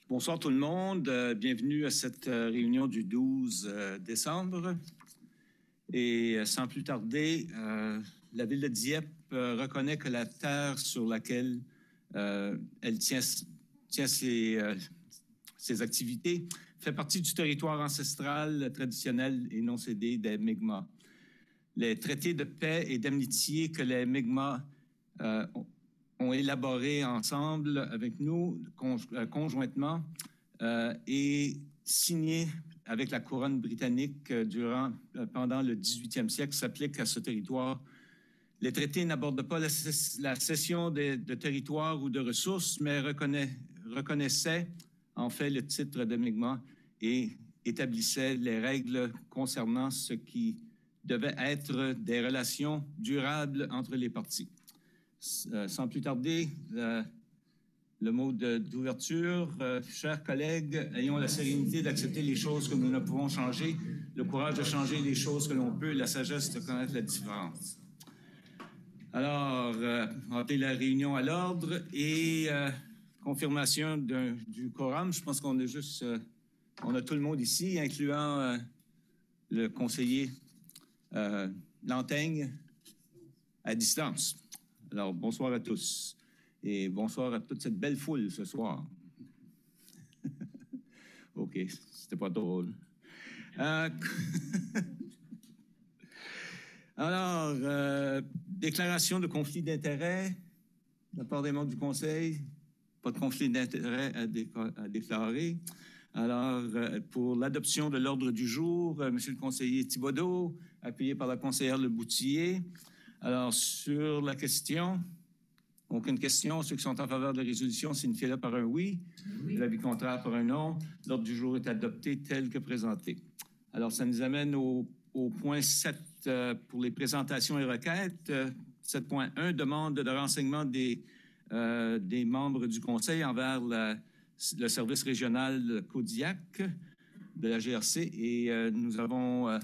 Bonsoir tout le monde. Bienvenue à cette réunion du 12 décembre. Et sans plus tarder, la ville de Dieppe reconnaît que la terre sur laquelle elle tient ses activités fait partie du territoire ancestral, traditionnel et non cédé des Mi'kmaq. Les traités de paix et d'amitié que les Mi'kmaq ont élaboré ensemble avec nous conjointement et signé avec la couronne britannique pendant le 18e siècle s'appliquent à ce territoire. Les traités n'abordent pas la cession de territoires ou de ressources, mais reconnaissaient en fait le titre de Mi'kmaq et établissaient les règles concernant ce qui devait être des relations durables entre les parties. Sans plus tarder, le mot d'ouverture. Chers collègues, ayons la sérénité d'accepter les choses que nous ne pouvons changer, le courage de changer les choses que l'on peut, la sagesse de connaître la différence. Alors, entrer la réunion à l'ordre et confirmation du quorum. Je pense qu'on a juste, on a tout le monde ici, incluant le conseiller Lantaigne à distance. Alors, bonsoir à tous et bonsoir à toute cette belle foule ce soir. OK, c'était pas drôle. Alors, déclaration de conflit d'intérêts de la part des membres du Conseil. Pas de conflit d'intérêts à déclarer. Alors, pour l'adoption de l'ordre du jour, Monsieur le conseiller Thibodeau, appuyé par la conseillère Le Boutillier. Alors, sur la question, aucune question. Ceux qui sont en faveur de la résolution, signifiez-le par un oui. L'avis contraire par un non. L'ordre du jour est adopté tel que présenté. Alors, ça nous amène au point 7 pour les présentations et requêtes. 7.1, demande de renseignement des membres du Conseil envers le service régional Kodiak de la GRC. Et nous avons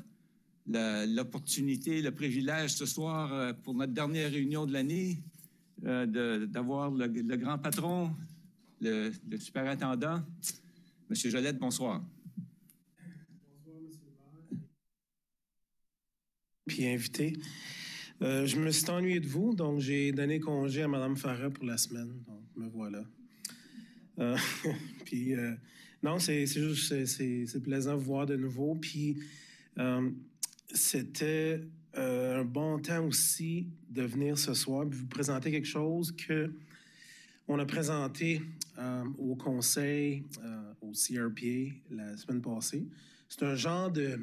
l'opportunité, le privilège ce soir pour notre dernière réunion de l'année d'avoir le grand patron, le superintendant, M. Jolette. Bonsoir. Bonsoir, M. le maire. Puis invité. Je me suis ennuyé de vous, donc j'ai donné congé à Mme Farah pour la semaine. Donc, me voilà. Puis, non, c'est juste, c'est plaisant de vous voir de nouveau. Puis, c'était un bon temps aussi de venir ce soir et vous présenter quelque chose qu'on a présenté au Conseil, au CRPA la semaine passée. C'est un genre de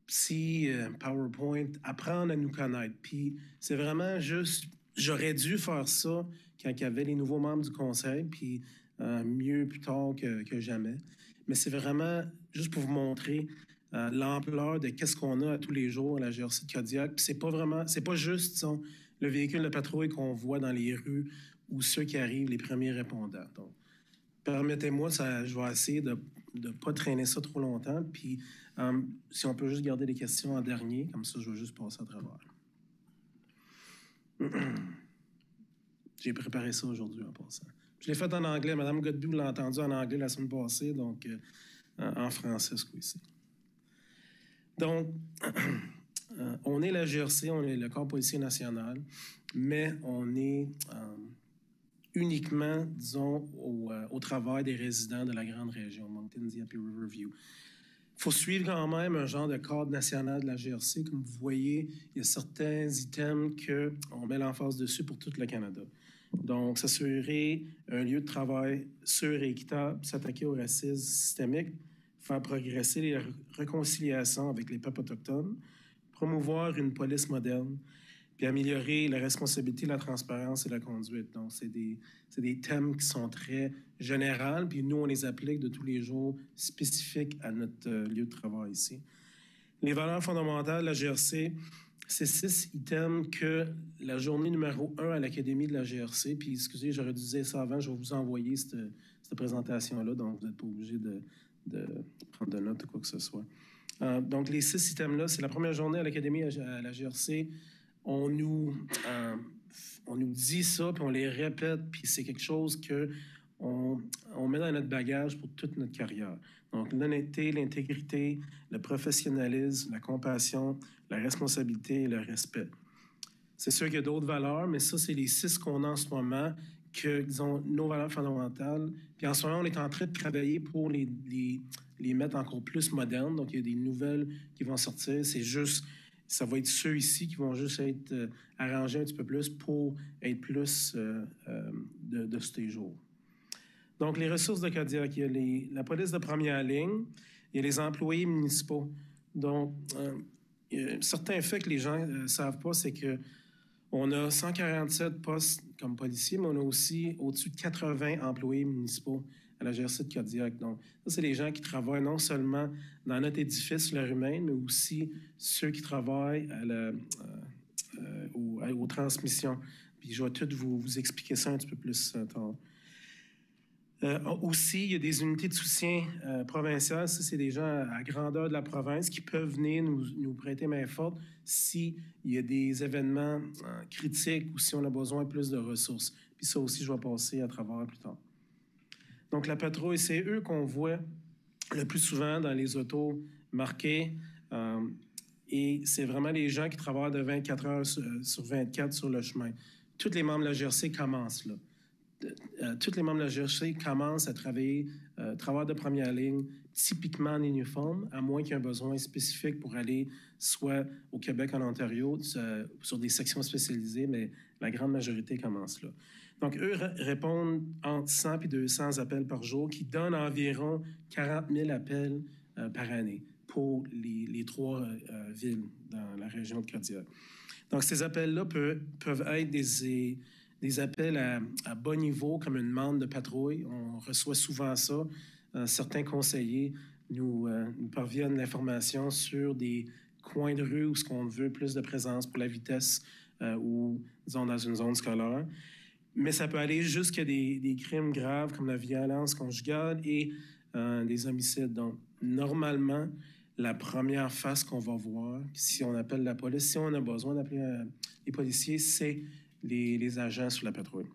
petit PowerPoint, apprendre à nous connaître. Puis c'est vraiment juste, j'aurais dû faire ça quand il y avait les nouveaux membres du Conseil, puis mieux plus tard que jamais. Mais c'est vraiment juste pour vous montrer l'ampleur de qu'est-ce qu'on a à tous les jours à la GRC de Kodiak. Puis c'est pas juste disons, le véhicule de patrouille qu'on voit dans les rues ou ceux qui arrivent, les premiers répondants. Donc, permettez-moi, je vais essayer de ne pas traîner ça trop longtemps. Puis, si on peut juste garder les questions en dernier, comme ça, je vais juste passer à travers. J'ai préparé ça aujourd'hui en passant. Je l'ai fait en anglais. Mme Godbout l'a entendu en anglais la semaine passée, donc en français ce coup-ci. Donc, on est la GRC, on est le Corps policier national, mais on est uniquement, disons, au travail des résidents de la grande région, Moncton, Dieppe et Riverview. Il faut suivre quand même un genre de cadre national de la GRC. Comme vous voyez, il y a certains items qu'on met l'emphase dessus pour tout le Canada. Donc, s'assurer un lieu de travail sûr et équitable, s'attaquer au racisme systémique, faire progresser les réconciliations avec les peuples autochtones, promouvoir une police moderne, puis améliorer la responsabilité, la transparence et la conduite. Donc, c'est des thèmes qui sont très généraux, puis nous, on les applique de tous les jours spécifiques à notre lieu de travail ici. Les valeurs fondamentales de la GRC, c'est 6 items que la journée numéro 1 à l'Académie de la GRC, puis excusez, j'aurais dû dire ça avant, je vais vous envoyer cette présentation-là, donc vous n'êtes pas obligé de prendre de notes ou quoi que ce soit. Donc, les 6 items-là, c'est la première journée à l'Académie à la GRC. On nous dit ça, puis on les répète, puis c'est quelque chose on met dans notre bagage pour toute notre carrière. Donc, l'honnêteté, l'intégrité, le professionnalisme, la compassion, la responsabilité et le respect. C'est sûr qu'il y a d'autres valeurs, mais ça, c'est les 6 qu'on a en ce moment, que, disons, nos valeurs fondamentales. Puis en ce moment, on est en train de travailler pour les mettre encore plus modernes. Donc, il y a des nouvelles qui vont sortir. C'est juste, ça va être ceux ici qui vont juste être arrangés un petit peu plus pour être plus de ces jours. Donc, les ressources de Kodiak, il y a la police de première ligne, il y a les employés municipaux. Donc, certains faits que les gens ne savent pas, c'est que on a 147 postes comme policiers, mais on a aussi au-dessus de 80 employés municipaux à la GRC de Kodiak. Donc, ça, c'est les gens qui travaillent non seulement dans notre édifice sur la rue Maine, mais aussi ceux qui travaillent aux transmissions. Puis je vais tout vous expliquer ça un petit peu plus tard. Aussi, il y a des unités de soutien provinciales. Ça, c'est des gens à grandeur de la province qui peuvent venir nous prêter main forte s'il y a des événements critiques ou si on a besoin de plus de ressources. Puis ça aussi, je vais passer à travers plus tard. Donc, la patrouille, c'est eux qu'on voit le plus souvent dans les autos marquées. Et c'est vraiment les gens qui travaillent de 24 heures sur 24 sur le chemin. Tous les membres de la GRC commencent là. Tous les membres de la GRC commencent à travailler de première ligne, typiquement en uniforme, à moins qu'il y ait un besoin spécifique pour aller soit au Québec, en Ontario, sur des sections spécialisées, mais la grande majorité commence là. Donc, eux répondent entre 100 et 200 appels par jour, qui donnent environ 40 000 appels par année pour les 3 villes dans la région de Kodiak. Donc, ces appels-là peuvent être des appels à bas niveau, comme une demande de patrouille. On reçoit souvent ça. Certains conseillers nous parviennent l'information sur des coins de rue où ce qu'on veut plus de présence pour la vitesse ou, disons, dans une zone scolaire. Mais ça peut aller jusqu'à des crimes graves comme la violence conjugale et des homicides. Donc, normalement, la première face qu'on va voir, si on appelle la police, si on a besoin d'appeler les policiers, c'est les agents sur la patrouille.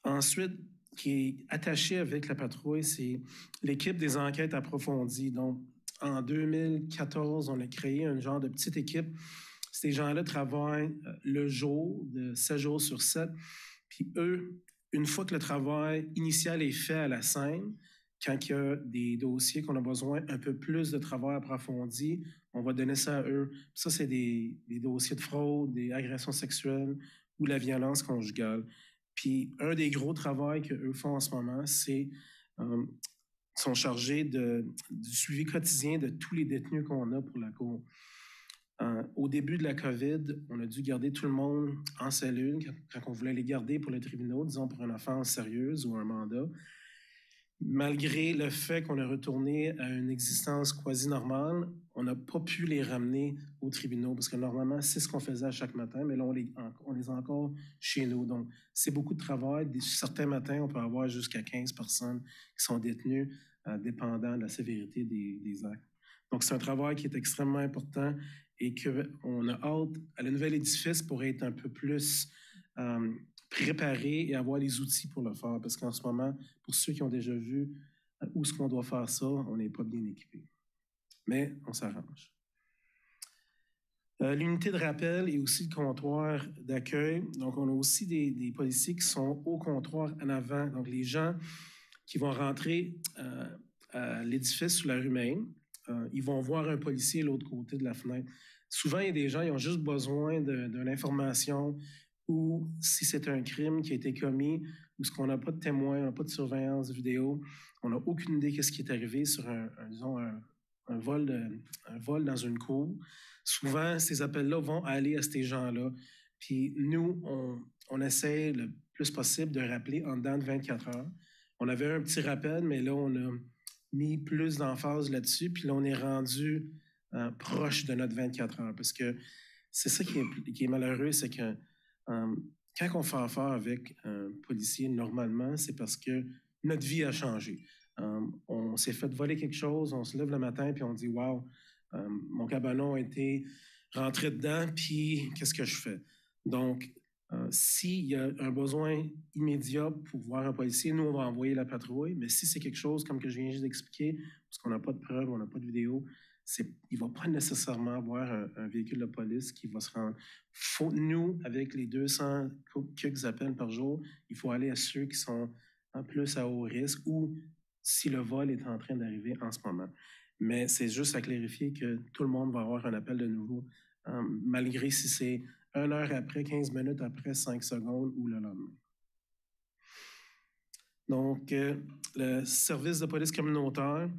Ensuite, qui est attaché avec la patrouille, c'est l'équipe des enquêtes approfondies. Donc, en 2014, on a créé un genre de petite équipe. Ces gens-là travaillent le jour, de 7 jours sur 7. Puis eux, une fois que le travail initial est fait à la scène, quand il y a des dossiers qu'on a besoin un peu plus de travail approfondi, on va donner ça à eux. Puis ça, c'est des dossiers de fraude, des agressions sexuelles ou la violence conjugale. Puis un des gros travaux qu'eux font en ce moment, c'est sont chargés du suivi quotidien de tous les détenus qu'on a pour la cour. Au début de la COVID, on a dû garder tout le monde en cellule quand on voulait les garder pour le tribunal, disons pour une offense sérieuse ou un mandat. Malgré le fait qu'on a retourné à une existence quasi normale, on n'a pas pu les ramener aux tribunaux parce que normalement, c'est ce qu'on faisait à chaque matin, mais là, on les a encore chez nous. Donc, c'est beaucoup de travail. Certains matins, on peut avoir jusqu'à 15 personnes qui sont détenues, dépendant de la sévérité des actes. Donc, c'est un travail qui est extrêmement important et qu'on a hâte à le nouvel édifice pour être un peu plus préparer et avoir les outils pour le faire. Parce qu'en ce moment, pour ceux qui ont déjà vu où est-ce qu'on doit faire ça, on n'est pas bien équipé. Mais on s'arrange. L'unité de rappel et aussi le comptoir d'accueil. Donc, on a aussi des policiers qui sont au comptoir en avant. Donc, les gens qui vont rentrer à l'édifice sur la rue Maine, ils vont voir un policier de l'autre côté de la fenêtre. Souvent, il y a des gens qui ont juste besoin d'une information ou si c'est un crime qui a été commis ou ce qu'on n'a pas de témoin, on n'a pas de surveillance vidéo, on n'a aucune idée de ce qui est arrivé sur un vol dans une cour. Souvent, ces appels-là vont aller à ces gens-là. Puis nous, on essaie le plus possible de rappeler en dedans de 24 heures. On avait un petit rappel, mais là, on a mis plus d'emphase là-dessus. Puis là, on est rendu proche de notre 24 heures. Parce que c'est ça qui est malheureux, c'est que quand on fait affaire avec un policier, normalement, c'est parce que notre vie a changé. On s'est fait voler quelque chose, on se lève le matin puis on dit « Wow, mon cabanon a été rentré dedans, puis qu'est-ce que je fais? » Donc, S'il y a un besoin immédiat pour voir un policier, nous, on va envoyer la patrouille. Mais si c'est quelque chose, comme que je viens juste d'expliquer, parce qu'on n'a pas de preuves, on n'a pas de vidéo, il ne va pas nécessairement avoir un véhicule de police qui va se rendre. Nous, avec les 200 quelques appels par jour, il faut aller à ceux qui sont en plus à haut risque ou si le vol est en train d'arriver en ce moment. Mais c'est juste à clarifier que tout le monde va avoir un appel de nouveau, malgré si c'est 1 heure après, 15 minutes après, 5 secondes ou le lendemain. Donc, le service de police communautaire,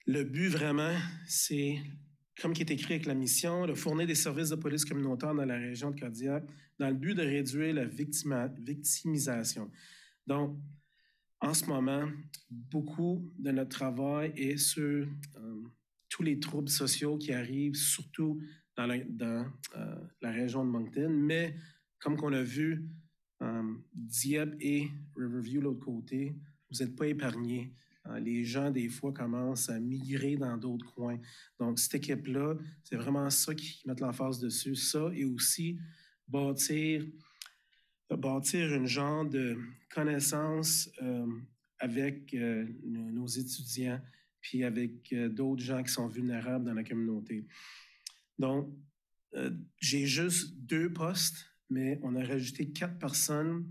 le but vraiment, c'est, comme qui est écrit avec la mission, de fournir des services de police communautaire dans la région de Kodiak dans le but de réduire la victimisation. Donc, en ce moment, beaucoup de notre travail est sur tous les troubles sociaux qui arrivent, surtout dans la région de Moncton. Mais comme qu'on a vu, Dieppe et Riverview, l'autre côté, vous n'êtes pas épargnés. Les gens, des fois, commencent à migrer dans d'autres coins. Donc, cette équipe-là, c'est vraiment ça qui met l'emphase dessus. Ça et aussi bâtir une genre de connaissance avec nos étudiants puis avec d'autres gens qui sont vulnérables dans la communauté. Donc, j'ai juste 2 postes, mais on a rajouté 4 personnes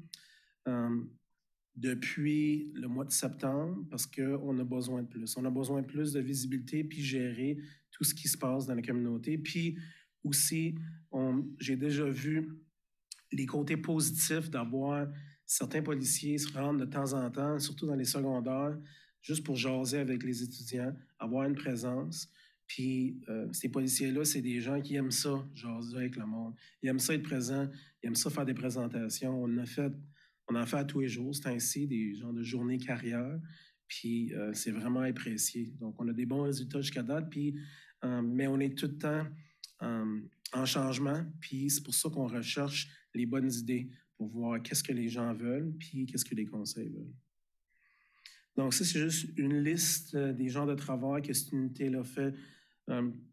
depuis le mois de septembre parce qu'on a besoin de plus. On a besoin de plus de visibilité puis gérer tout ce qui se passe dans la communauté. Puis aussi, j'ai déjà vu les côtés positifs d'avoir certains policiers se rendre de temps en temps, surtout dans les secondaires, juste pour jaser avec les étudiants, avoir une présence. Puis ces policiers-là, c'est des gens qui aiment ça, jaser avec le monde. Ils aiment ça être présents, ils aiment ça faire des présentations. On en fait à tous les jours, c'est ainsi, des genres de journées carrière. Puis c'est vraiment apprécié. Donc, on a des bons résultats jusqu'à date, puis, mais on est tout le temps en changement, puis c'est pour ça qu'on recherche les bonnes idées pour voir qu'est-ce que les gens veulent, puis qu'est-ce que les conseils veulent. Donc ça, c'est juste une liste des genres de travail que cette unité-là fait.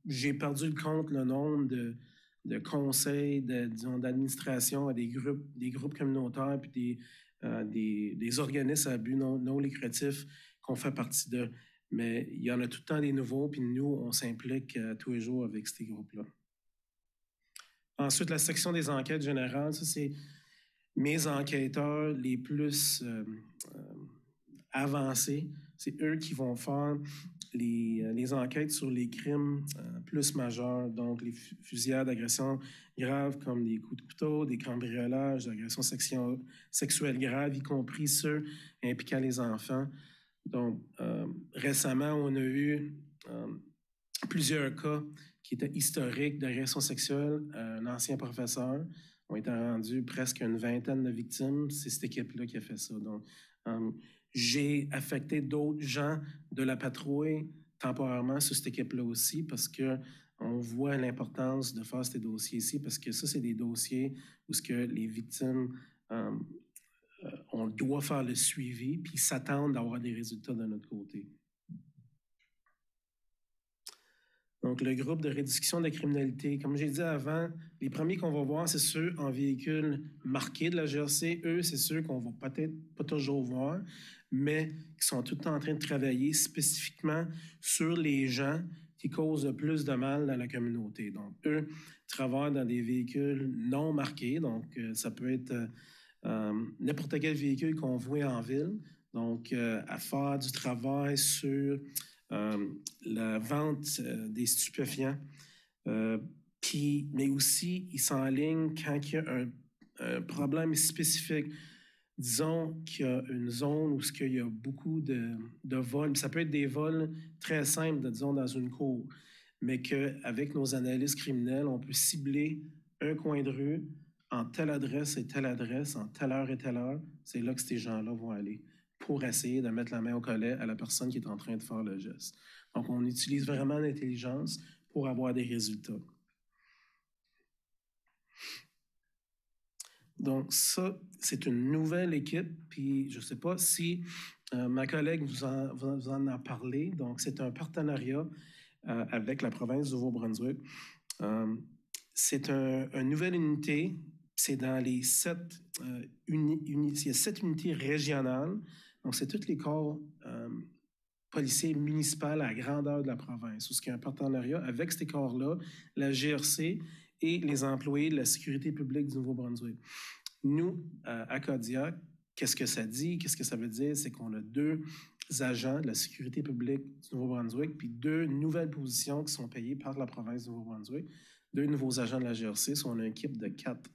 J'ai perdu le compte, le nombre de conseils, d'administration à des groupes communautaires, puis des organismes à but non lucratif qu'on fait partie de. Mais il y en a tout le temps des nouveaux, puis nous, on s'implique tous les jours avec ces groupes-là. Ensuite, la section des enquêtes générales, ça, c'est mes enquêteurs les plus avancés. C'est eux qui vont faire les enquêtes sur les crimes plus majeurs, donc les fusillades, agressions graves comme des coups de couteau, des cambriolages, agressions sexuelles graves, y compris ceux impliquant les enfants. Donc, récemment, on a eu plusieurs cas qui étaient historiques d'agression sexuelle. Un ancien professeur, on était rendu presque une 20aine de victimes. C'est cette équipe-là qui a fait ça. Donc, j'ai affecté d'autres gens de la patrouille temporairement sur cette équipe-là aussi parce qu'on voit l'importance de faire ces dossiers ici parce que ça, c'est des dossiers où ce que les victimes, on doit faire le suivi puis s'attendre d'avoir des résultats de notre côté. Donc, le groupe de réduction de la criminalité, comme j'ai dit avant, les premiers qu'on va voir, c'est ceux en véhicule marqué de la GRC. Eux, c'est ceux qu'on va peut-être pas toujours voir, mais qui sont tout le temps en train de travailler spécifiquement sur les gens qui causent le plus de mal dans la communauté. Donc, eux travaillent dans des véhicules non marqués. Donc, ça peut être n'importe quel véhicule qu'on voit en ville. Donc, à faire du travail sur la vente des stupéfiants, mais aussi ils s'enlignent quand il y a un problème spécifique. Disons qu'il y a une zone où il y a beaucoup de vols. Ça peut être des vols très simples, disons, dans une cour, mais qu'avec nos analyses criminelles, on peut cibler un coin de rue en telle adresse et telle adresse, en telle heure et telle heure. C'est là que ces gens-là vont aller pour essayer de mettre la main au collet à la personne qui est en train de faire le geste. Donc, on utilise vraiment l'intelligence pour avoir des résultats. Donc, ça, c'est une nouvelle équipe, puis je ne sais pas si ma collègue vous en a parlé. Donc, c'est un partenariat avec la province du Nouveau-Brunswick. C'est une nouvelle unité c'est dans les 7 il y a 7 unités régionales. Donc, c'est tous les corps policiers municipaux à la grandeur de la province, où il y a un partenariat avec ces corps-là, la GRC et les employés de la sécurité publique du Nouveau-Brunswick. Nous, à Kodiak, qu'est-ce que ça dit? Qu'est-ce que ça veut dire? C'est qu'on a 2 agents de la sécurité publique du Nouveau-Brunswick, puis 2 nouvelles positions qui sont payées par la province du Nouveau-Brunswick, 2 nouveaux agents de la GRC, soit on a une équipe de 4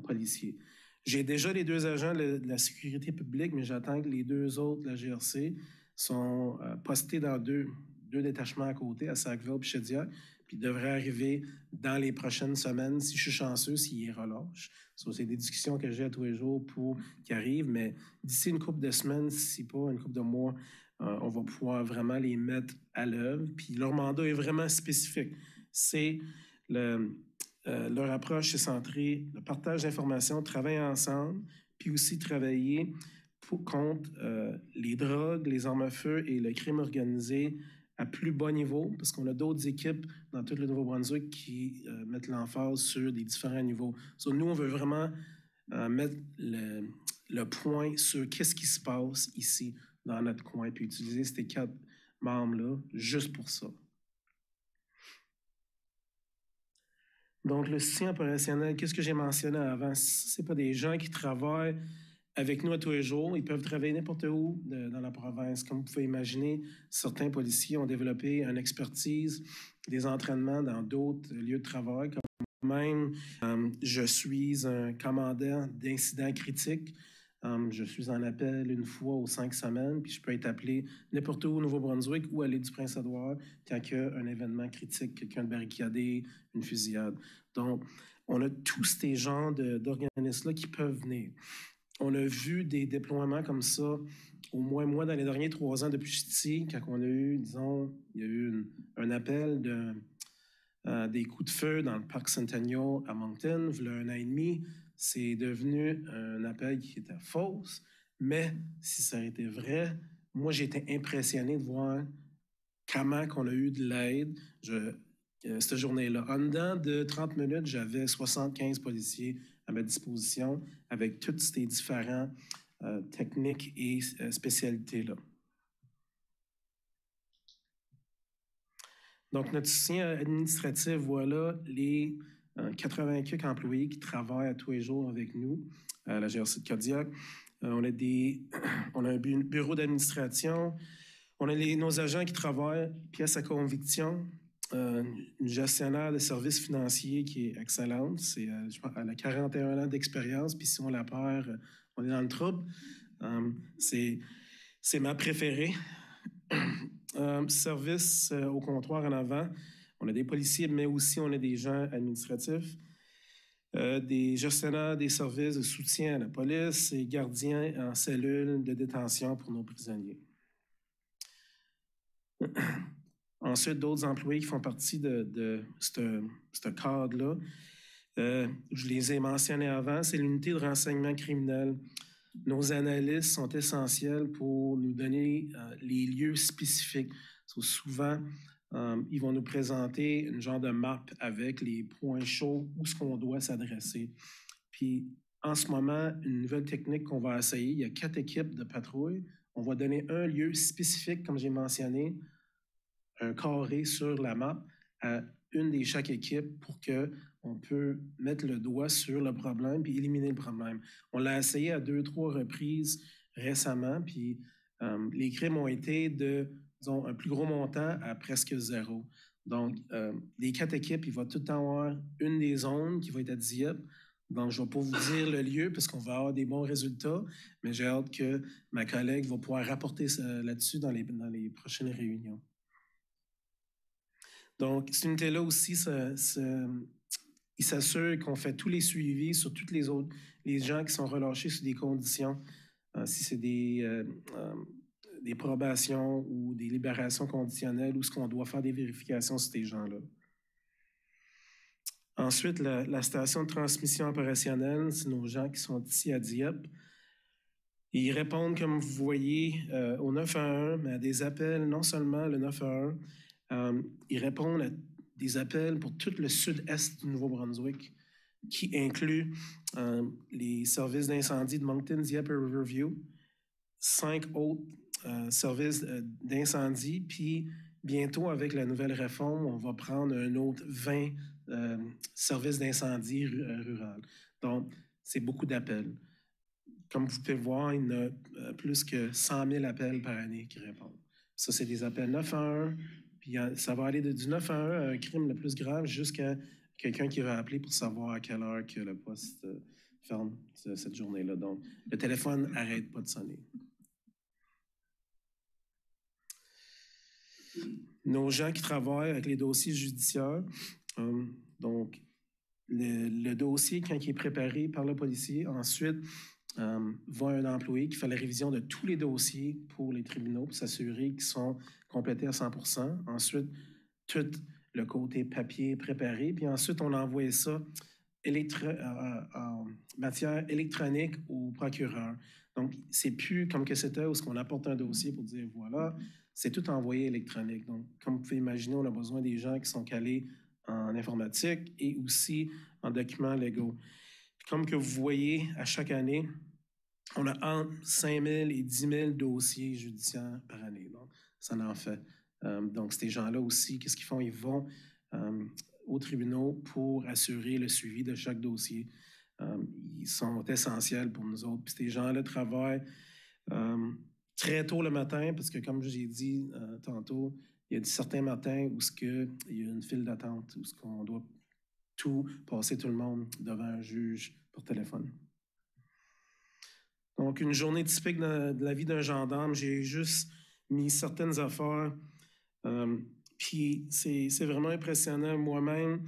policiers. J'ai déjà les 2 agents de la sécurité publique, mais j'attends que les 2 autres de la GRC sont postés dans 2 détachements à côté, à Sackville et Shediac, puis devraient arriver dans les prochaines semaines, si je suis chanceux, s'ils les relâchent. C'est des discussions que j'ai à tous les jours pour qu'ils arrivent, mais d'ici une couple de semaines, si pas une couple de mois, on va pouvoir vraiment les mettre à l'œuvre. Puis leur mandat est vraiment spécifique. C'est leur approche est centrée, le partage d'informations, travailler ensemble, puis aussi travailler contre les drogues, les armes à feu et le crime organisé à plus bas niveau, parce qu'on a d'autres équipes dans tout le Nouveau-Brunswick qui mettent l'emphase sur des différents niveaux. So, nous, on veut vraiment mettre le point sur qu'est-ce qui se passe ici dans notre coin, puis utiliser ces 4 membres-là juste pour ça. Donc, le soutien opérationnel, qu'est-ce que j'ai mentionné avant? Ce n'est pas des gens qui travaillent avec nous à tous les jours. Ils peuvent travailler n'importe où dans la province. Comme vous pouvez imaginer, certains policiers ont développé une expertise, des entraînements dans d'autres lieux de travail. Comme même, je suis un commandant d'incidents critiques. Je suis en appel une fois aux 5 semaines, puis je peux être appelé n'importe où au Nouveau-Brunswick ou à l'île du Prince-Édouard quand il y a un événement critique, quelqu'un de barricadé, une fusillade. Donc, on a tous ces genres d'organismes-là qui peuvent venir. On a vu des déploiements comme ça, au moins moi, dans les derniers 3 ans depuis ici, quand on a eu, disons, il y a eu un appel des coups de feu dans le parc Centennial à Moncton, il y a 1 an et demi. C'est devenu un appel qui était faux, mais si ça été vrai, moi, j'ai été impressionné de voir comment on a eu de l'aide. Cette journée-là, en dedans de 30 minutes, j'avais 75 policiers à ma disposition avec toutes ces différentes techniques et spécialités-là. Donc, notre soutien administratif, voilà les 80 quelques employés qui travaillent à tous les jours avec nous à la GRC de Kodiak. On a un bureau d'administration. On a nos agents qui travaillent pièce à conviction. Une gestionnaire de services financiers qui est excellente. Je pense, elle a 41 ans d'expérience, puis si on la perd, on est dans le trouble. C'est ma préférée. Service au comptoir en avant. On a des policiers, mais aussi on a des gens administratifs, des gestionnaires des services de soutien à la police et gardiens en cellule de détention pour nos prisonniers. Ensuite, d'autres employés qui font partie de ce cadre-là, je les ai mentionnés avant, c'est l'unité de renseignement criminel. Nos analystes sont essentiels pour nous donner les lieux spécifiques. Souvent, ils vont nous présenter une genre de map avec les points chauds où est-ce qu'on doit s'adresser. Puis, en ce moment, une nouvelle technique qu'on va essayer, il y a 4 équipes de patrouille. On va donner un lieu spécifique, comme j'ai mentionné, un carré sur la map à une des chaque équipe pour qu'on peut mettre le doigt sur le problème puis éliminer le problème. On l'a essayé à 2-3 reprises récemment, puis les crimes ont été de, disons, un plus gros montant à presque 0. Donc, les 4 équipes, il va tout le temps avoir une des zones qui va être à Dieppe. Donc, je ne vais pas vous dire le lieu parce qu'on va avoir des bons résultats, mais j'ai hâte que ma collègue va pouvoir rapporter là-dessus dans les prochaines réunions. Donc, cette unité-là aussi, il s'assure qu'on fait tous les suivis sur tous les gens qui sont relâchés sous des conditions, si c'est des probations ou des libérations conditionnelles, ou ce qu'on doit faire des vérifications sur ces gens-là. Ensuite, la station de transmission opérationnelle, c'est nos gens qui sont ici à Dieppe. Ils répondent, comme vous voyez, au 911, mais à des appels, non seulement le 911, ils répondent à des appels pour tout le sud-est du Nouveau-Brunswick. qui inclut les services d'incendie de Moncton, Dieppe et Riverview, 5 autres services d'incendie, puis bientôt, avec la nouvelle réforme, on va prendre un autre 20 services d'incendie rural. Donc, c'est beaucoup d'appels. Comme vous pouvez voir, il y en a plus que 100 000 appels par année qui répondent. Ça, c'est des appels 911, puis ça va aller du 911, un crime le plus grave, jusqu'à quelqu'un qui va appeler pour savoir à quelle heure que le poste ferme cette journée-là. Donc, le téléphone n'arrête pas de sonner. Nos gens qui travaillent avec les dossiers judiciaires, donc le dossier, quand il est préparé par le policier, ensuite va un employé qui fait la révision de tous les dossiers pour les tribunaux pour s'assurer qu'ils sont complétés à 100%. Ensuite, tout le côté papier préparé, puis ensuite, on envoie ça en matière électronique au procureur. Donc, c'est plus comme que c'était où on apporte un dossier pour dire voilà, c'est tout envoyé électronique. Donc, comme vous pouvez imaginer, on a besoin des gens qui sont calés en informatique et aussi en documents légaux. Puis comme que vous voyez, à chaque année, on a entre 5 000 et 10 000 dossiers judiciaires par année. Donc, ça en fait. Donc, ces gens-là aussi, qu'est-ce qu'ils font? Ils vont aux tribunaux pour assurer le suivi de chaque dossier. Ils sont essentiels pour nous autres. Puis ces gens-là travaillent très tôt le matin, parce que comme j'ai dit tantôt, il y a certains matins où il y a une file d'attente, où on doit passer tout le monde devant un juge par téléphone. Donc, une journée typique de la vie d'un gendarme, j'ai juste mis certaines affaires. Puis, c'est vraiment impressionnant. Moi-même,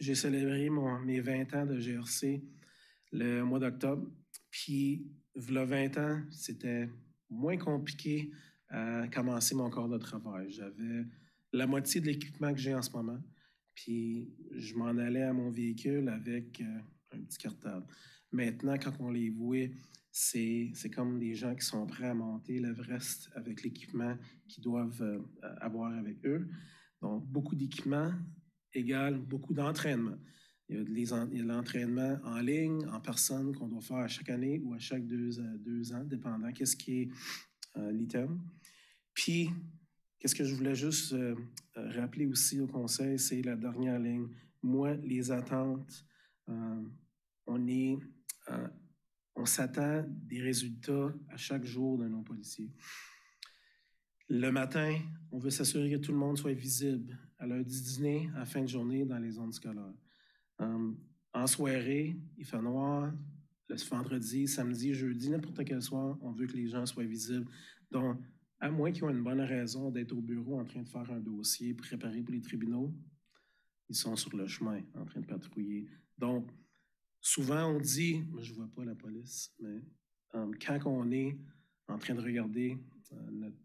j'ai célébré mes 20 ans de GRC le mois d'octobre. Puis, il y a 20 ans, c'était moins compliqué à commencer mon corps de travail. J'avais la moitié de l'équipement que j'ai en ce moment. Puis, je m'en allais à mon véhicule avec un petit cartable. Maintenant, quand on les voit, c'est comme des gens qui sont prêts à monter l'Everest avec l'équipement qu'ils doivent avoir avec eux. Donc, beaucoup d'équipement égale beaucoup d'entraînement. Il y a de l'entraînement en ligne, en personne, qu'on doit faire à chaque année ou à chaque 2 ans, dépendant qu'est-ce qui est l'item. Puis, qu'est-ce que je voulais juste rappeler aussi au conseil, c'est la dernière ligne. Moi, les attentes, on s'attend des résultats à chaque jour de nos policiers. Le matin, on veut s'assurer que tout le monde soit visible à l'heure du dîner, à la fin de journée, dans les zones scolaires. En soirée, il fait noir. Le vendredi, samedi, jeudi, n'importe quel soir, on veut que les gens soient visibles. Donc, à moins qu'ils aient une bonne raison d'être au bureau en train de faire un dossier préparé pour les tribunaux, ils sont sur le chemin en train de patrouiller. Donc, souvent, on dit, moi, je ne vois pas la police, mais quand on est en train de regarder notre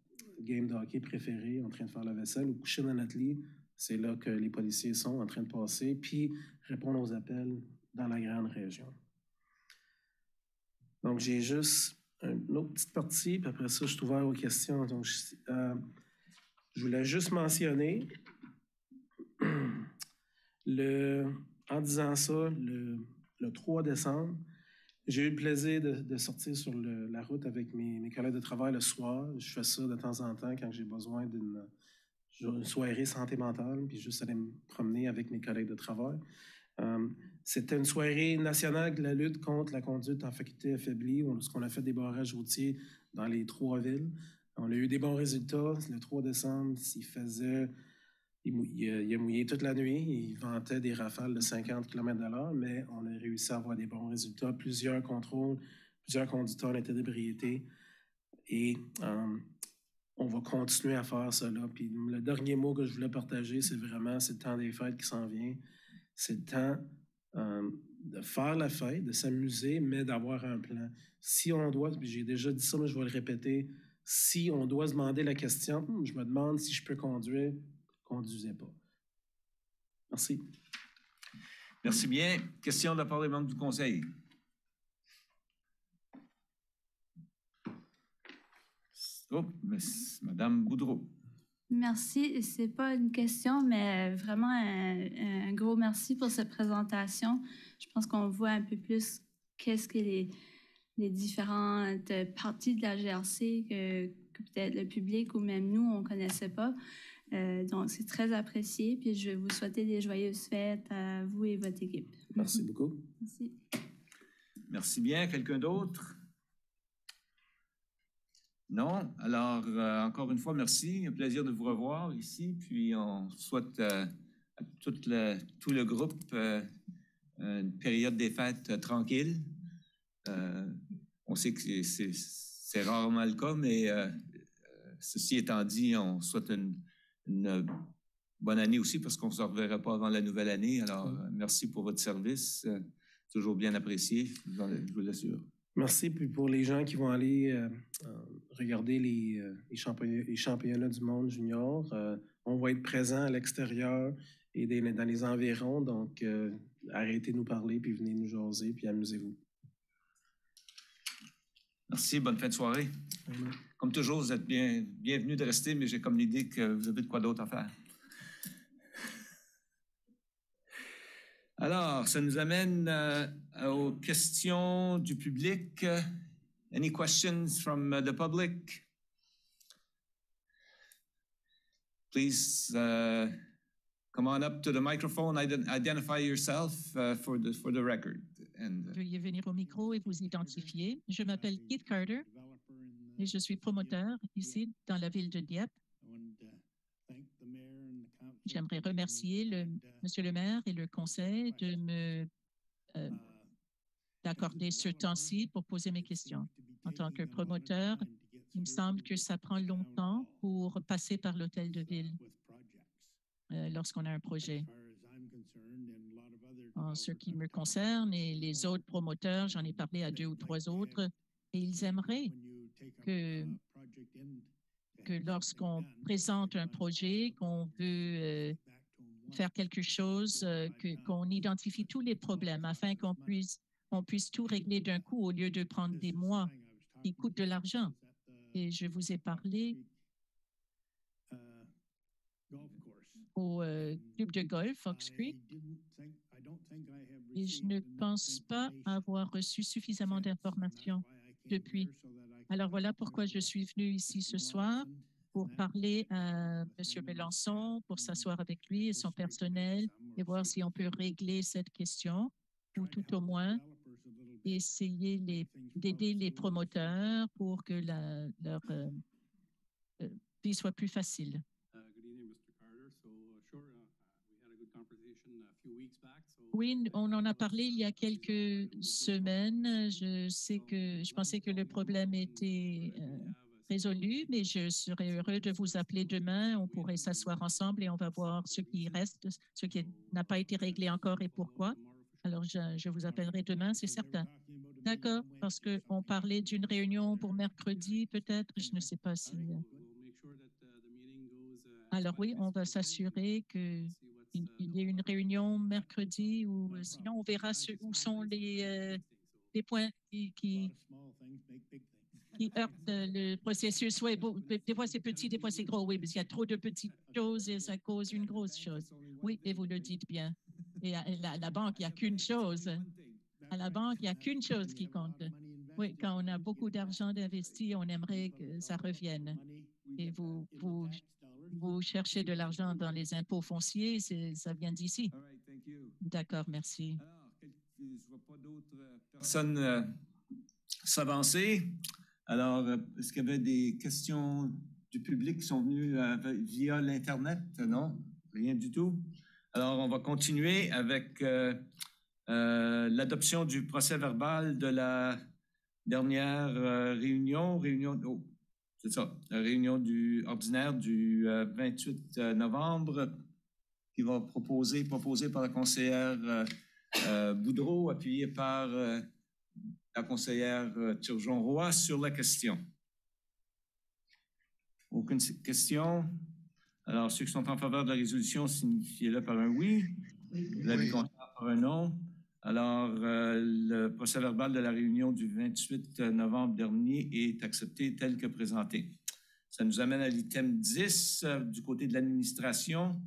game de hockey préféré, en train de faire la vaisselle ou coucher dans notre lit, c'est là que les policiers sont en train de passer, puis répondre aux appels dans la grande région. Donc, j'ai juste une autre petite partie, puis après ça, je suis ouvert aux questions. Donc, je voulais juste mentionner, en disant ça, le 3 décembre, j'ai eu le plaisir de sortir sur la route avec mes collègues de travail le soir. Je fais ça de temps en temps quand j'ai besoin d'une soirée santé mentale, puis juste aller me promener avec mes collègues de travail. C'était une soirée nationale de la lutte contre la conduite en faculté affaiblie, où on a fait des barrages routiers dans les 3 villes. On a eu des bons résultats. Le 3 décembre, il a mouillé toute la nuit. Il ventait des rafales de 50 km/h, mais on a réussi à avoir des bons résultats. Plusieurs contrôles, plusieurs conducteurs étaient d'ébriété. Et on va continuer à faire cela. Puis le dernier mot que je voulais partager, c'est vraiment, c'est le temps des fêtes qui s'en vient. C'est le temps de faire la fête, de s'amuser, mais d'avoir un plan. Si on doit, j'ai déjà dit ça, mais je vais le répéter, si on doit se demander la question, je me demande si je peux conduire, conduisez pas. Merci. Merci bien. Question de la part des membres du Conseil. Oh, Madame Boudreau. Merci. C'est pas une question, mais vraiment un gros merci pour cette présentation. Je pense qu'on voit un peu plus qu'est-ce que les différentes parties de la GRC que peut-être le public ou même nous, on ne connaissait pas. Donc, c'est très apprécié. Puis, je vais vous souhaiter des joyeuses fêtes à vous et votre équipe. Merci beaucoup. Merci. Merci bien. Quelqu'un d'autre? Non? Alors, encore une fois, merci. Un plaisir de vous revoir ici. Puis, on souhaite à tout le groupe une période des fêtes tranquille. On sait que c'est rarement le cas, mais ceci étant dit, on souhaite une bonne année aussi parce qu'on ne se reverra pas avant la nouvelle année. Alors, merci pour votre service. Toujours bien apprécié, je vous l'assure. Merci. Puis pour les gens qui vont aller regarder les championnats du monde junior, on va être présent à l'extérieur et dans les environs. Donc, arrêtez de nous parler, puis venez nous jaser, puis amusez-vous. Merci, bonne fin de soirée. Comme toujours, vous êtes bienvenus de rester, mais j'ai comme l'idée que vous avez de quoi d'autre à faire. Alors, ça nous amène aux questions du public. Any questions from the public? Please come on up to the microphone, identify yourself for the record. Veuillez venir au micro et vous identifier. Je m'appelle Keith Carter et je suis promoteur ici dans la ville de Dieppe. J'aimerais remercier Monsieur le maire et le conseil de me d'accorder ce temps-ci pour poser mes questions. En tant que promoteur, il me semble que ça prend longtemps pour passer par l'hôtel de ville lorsqu'on a un projet. En ce qui me concerne et les autres promoteurs, j'en ai parlé à 2 ou 3 autres, et ils aimeraient que lorsqu'on présente un projet, qu'on veut faire quelque chose, qu'on identifie tous les problèmes afin qu'on puisse tout régler d'un coup au lieu de prendre des mois qui coûtent de l'argent. Et je vous ai parlé au club de golf, Fox Creek, et je ne pense pas avoir reçu suffisamment d'informations depuis. Alors voilà pourquoi je suis venue ici ce soir, pour parler à M. Melançon, pour s'asseoir avec lui et son personnel et voir si on peut régler cette question, ou tout au moins essayer d'aider les promoteurs pour que leur vie soit plus facile. Oui, on en a parlé il y a quelques semaines. Je pensais que le problème était résolu, mais je serais heureux de vous appeler demain. On pourrait s'asseoir ensemble et on va voir ce qui reste, ce qui n'a pas été réglé encore et pourquoi. Alors, je vous appellerai demain, c'est certain. D'accord, parce qu'on parlait d'une réunion pour mercredi, peut-être, je ne sais pas si... Alors oui, on va s'assurer qu'il y ait une réunion mercredi ou sinon on verra où sont les points qui heurtent le processus. Oui, des fois c'est petit, des fois c'est gros, oui, parce qu'il y a trop de petites choses et ça cause une grosse chose. Oui, et vous le dites bien. Et à la banque, il n'y a qu'une chose. À la banque, il n'y a qu'une chose qui compte. Oui, quand on a beaucoup d'argent d'investi, on aimerait que ça revienne. Et vous cherchez de l'argent dans les impôts fonciers, ça vient d'ici. D'accord, merci. Alors, je ne vois pas d'autres personnes s'avancer. Alors, est-ce qu'il y avait des questions du public qui sont venues via l'Internet? Non, rien du tout. Alors, on va continuer avec l'adoption du procès-verbal de la dernière réunion c'est ça, la réunion ordinaire du 28 novembre qui va proposée par la conseillère Boudreau, appuyée par la conseillère Turgeon-Roy sur la question. Aucune question? Alors, ceux qui sont en faveur de la résolution, signifiez-le par un oui. L'avis contraire par un non. Alors, le procès-verbal de la réunion du 28 novembre dernier est accepté tel que présenté. Ça nous amène à l'item 10 du côté de l'administration.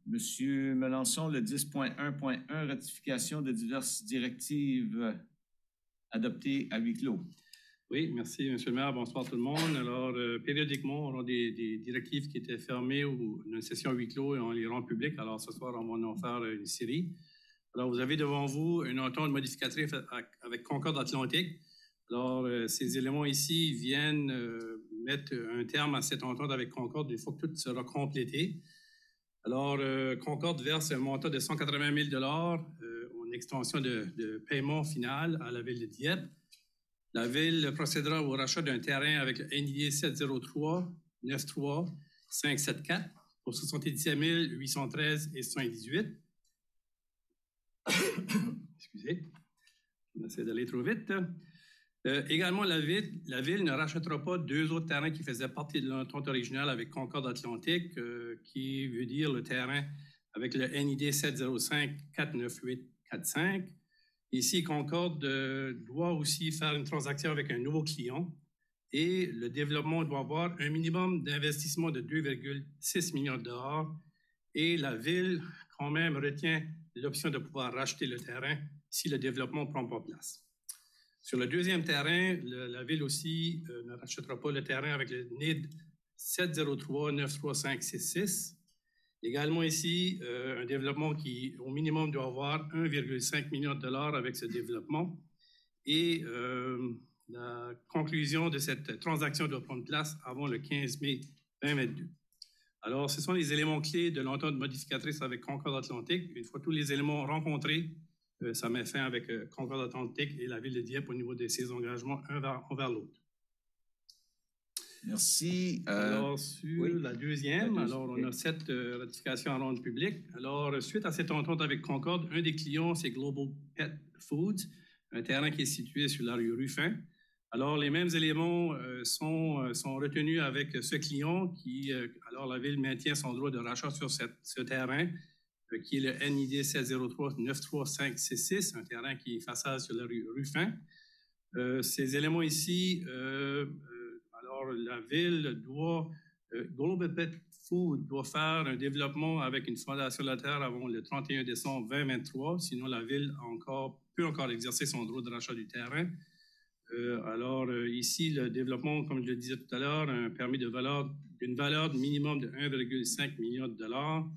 Monsieur Melançon, le 10.1.1, ratification de diverses directives adoptées à huis clos. Oui, merci, M. le maire. Bonsoir tout le monde. Alors, périodiquement, on a des directives qui étaient fermées ou une session à huis clos et on les rend publiques. Alors, ce soir, on va en faire une série. Alors, vous avez devant vous une entente modificatrice avec Concorde Atlantique. Alors, ces éléments ici viennent mettre un terme à cette entente avec Concorde une fois que tout sera complété. Alors, Concorde verse un montant de 180 000 en extension de paiement final à la ville de Dieppe. La ville procédera au rachat d'un terrain avec le NID 703-93-574 pour 77 813 et 118. Excusez, on essaie d'aller trop vite. Également, la ville ne rachètera pas deux autres terrains qui faisaient partie de l'entente originale avec Concorde Atlantique, qui veut dire le terrain avec le NID 705-498-45. Ici, Concorde doit aussi faire une transaction avec un nouveau client et le développement doit avoir un minimum d'investissement de 2,6 millions de dollars et la ville, quand même, retient l'option de pouvoir racheter le terrain si le développement ne prend pas place. Sur le deuxième terrain, la ville aussi ne rachètera pas le terrain avec le NID 703-93566. Également ici, un développement qui, au minimum, doit avoir 1,5 million de dollars avec ce développement. Et la conclusion de cette transaction doit prendre place avant le 15 mai 2022. Alors, ce sont les éléments clés de l'entente modificatrice avec Concorde Atlantique. Une fois tous les éléments rencontrés, ça met fin avec Concorde Atlantique et la ville de Dieppe au niveau de ses engagements un envers l'autre. Merci. Alors, sur la deuxième, alors on a cette ratification à rendre publique. Alors, suite à cette entente avec Concorde, un des clients, c'est Global Pet Foods, un terrain qui est situé sur la rue Ruffin. Alors, les mêmes éléments sont retenus avec ce client qui, alors la ville maintient son droit de rachat sur ce terrain, qui est le NID 703-93566, un terrain qui est façade sur la rue Ruffin. Ces éléments ici, alors la ville doit, Global Pet Food doit faire un développement avec une fondation de la terre avant le 31 décembre 2023, sinon la ville peut encore exercer son droit de rachat du terrain. Alors ici, le développement, comme je le disais tout à l'heure, un permis d'une valeur minimum de 1,5 million de dollars.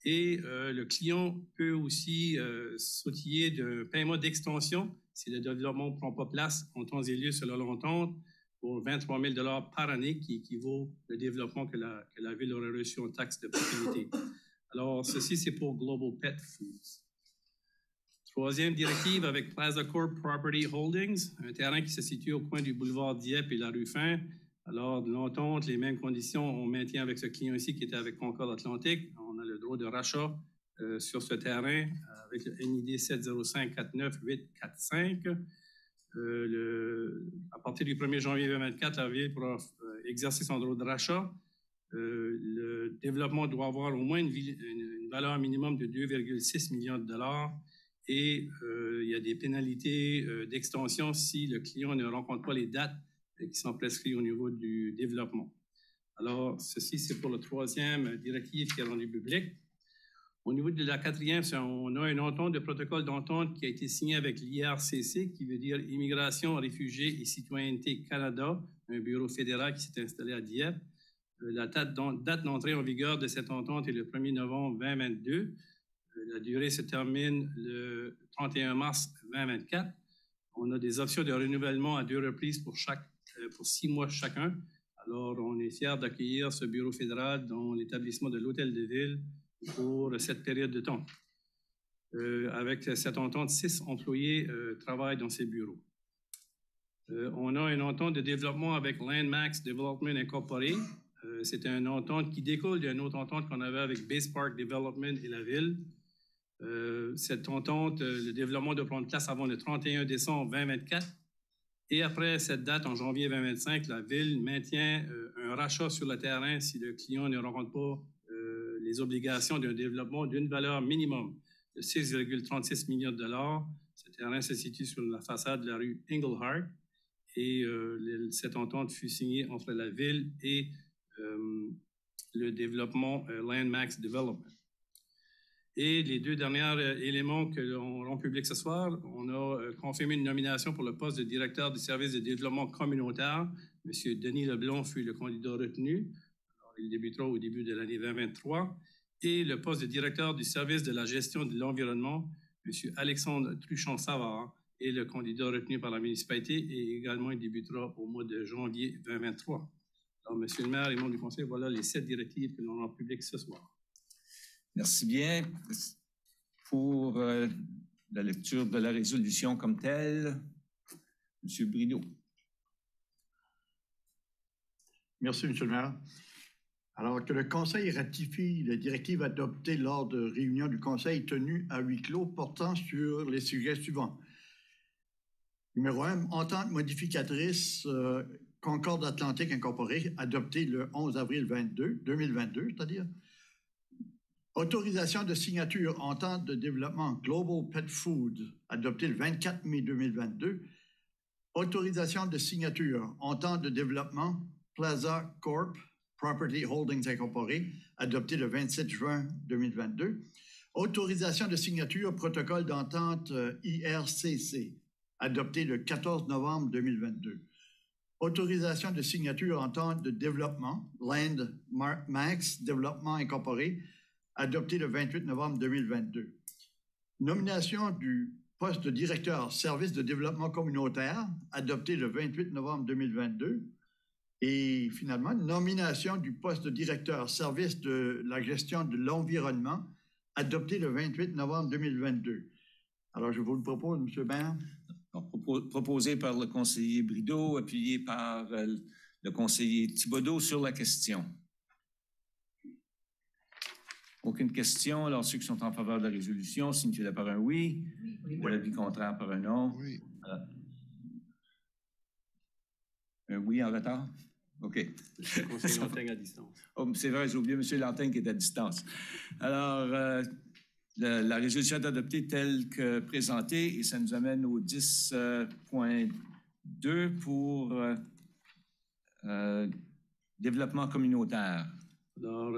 Et le client peut aussi s'outiller d'un paiement d'extension si le développement ne prend pas place en temps et lieu selon l'entente pour 23 000 $ par année qui équivaut le développement que la ville aurait reçu en taxe de propriété. Alors, ceci, c'est pour Global Pet Foods. Troisième directive avec Plaza Corp Property Holdings, un terrain qui se situe au coin du boulevard Dieppe et la rue Fin. Alors, de l'entente, les mêmes conditions, on maintient avec ce client ici qui était avec Concorde Atlantique. On a le droit de rachat sur ce terrain avec le NID 705-49845. À partir du 1er janvier 2024, la ville pourra exercer son droit de rachat. Le développement doit avoir au moins une valeur minimum de 2,6 millions de dollars. Et il y a des pénalités d'extension si le client ne rencontre pas les dates qui sont prescrites au niveau du développement. Alors, ceci, c'est pour la troisième directive qui est rendue publique. Au niveau de la quatrième, on a une entente de protocole d'entente qui a été signée avec l'IRCC, qui veut dire Immigration, Réfugiés et Citoyenneté Canada, un bureau fédéral qui s'est installé à Dieppe. La date d'entrée en vigueur de cette entente est le 1er novembre 2022. La durée se termine le 31 mars 2024. On a des options de renouvellement à 2 reprises pour 6 mois chacun. Alors, on est fiers d'accueillir ce bureau fédéral dans l'établissement de l'Hôtel de Ville pour cette période de temps. Avec cette entente, 6 employés travaillent dans ces bureaux. On a une entente de développement avec Landmax Development Incorporated. C'est une entente qui découle d'une autre entente qu'on avait avec Base Park Development et la ville. Cette entente, le développement doit prendre place avant le 31 décembre 2024. Et après cette date, en janvier 2025, la ville maintient un rachat sur le terrain si le client ne rencontre pas les obligations d'un développement d'une valeur minimum de 6,36 millions de dollars. Ce terrain se situe sur la façade de la rue Engelhardt. et cette entente fut signée entre la Ville et le développement Landmax Development. Et les deux derniers éléments que l'on rend public ce soir, on a confirmé une nomination pour le poste de directeur du service de développement communautaire. M. Denis Leblanc fut le candidat retenu. Alors, il débutera au début de l'année 2023. Et le poste de directeur du service de la gestion de l'environnement, M. Alexandre Truchon-Savard, est le candidat retenu par la municipalité et également il débutera au mois de janvier 2023. Alors, M. le maire et membres du conseil, voilà les 7 directives que l'on rend publiques ce soir. Merci bien. Pour la lecture de la résolution comme telle, M. Brideau. Merci, M. le maire. Alors que le Conseil ratifie les directives adoptées lors de réunions du Conseil tenues à huis clos portant sur les sujets suivants. Numéro 1, entente modificatrice Concorde Atlantique Incorporée, adoptée le 11 avril 2022, c'est-à-dire autorisation de signature entente de développement Global Pet Food, adoptée le 24 mai 2022. Autorisation de signature entente de développement Plaza Corp, Property Holdings Incorporée, adoptée le 27 juin 2022. Autorisation de signature protocole d'entente IRCC, adopté le 14 novembre 2022. Autorisation de signature entente de développement Landmax Développement Incorporé, adopté le 28 novembre 2022. Nomination du poste de directeur service de développement communautaire, adopté le 28 novembre 2022. Et finalement, nomination du poste de directeur service de la gestion de l'environnement, adopté le 28 novembre 2022. Alors, je vous le propose, M. le maire. Proposé par le conseiller Brideau, appuyé par le conseiller Thibodeau sur la question. Aucune question. Alors, ceux qui sont en faveur de la résolution, signifient par un oui. De l'avis contraire par un non. Oui. Un oui en retard? OK. Le conseiller Lantaigne à distance. Oh, c'est vrai, j'ai oublié M. Lantaigne qui est à distance. Alors, la résolution est adoptée telle que présentée et ça nous amène au 10.2 pour développement communautaire. Alors,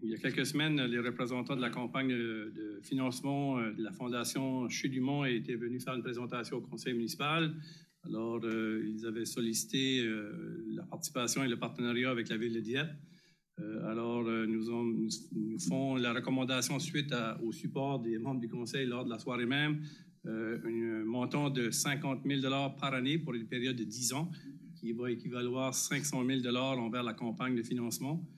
il y a quelques semaines, les représentants de la campagne de financement de la Fondation Chute du Mont étaient venus faire une présentation au conseil municipal. Alors, ils avaient sollicité la participation et le partenariat avec la ville de Dieppe. Alors, nous font la recommandation suite au support des membres du conseil lors de la soirée même, un montant de 50 000 $ par année pour une période de 10 ans, qui va équivaloir 500 000 $ envers la campagne de financement.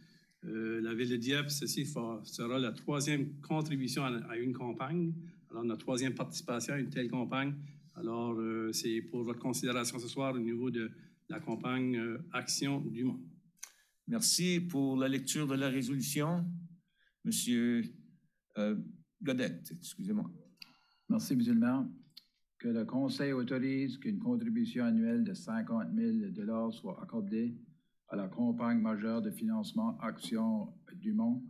La ville de Dieppe, ceci sera la 3e contribution à une campagne, alors notre 3e participation à une telle campagne. Alors, c'est pour votre considération ce soir au niveau de la campagne Action du Mont. Merci pour la lecture de la résolution. Monsieur Godette, excusez-moi. Merci, M. le maire. Que le Conseil autorise qu'une contribution annuelle de 50 000 $ soit accordée à la campagne majeure de financement Action du Mont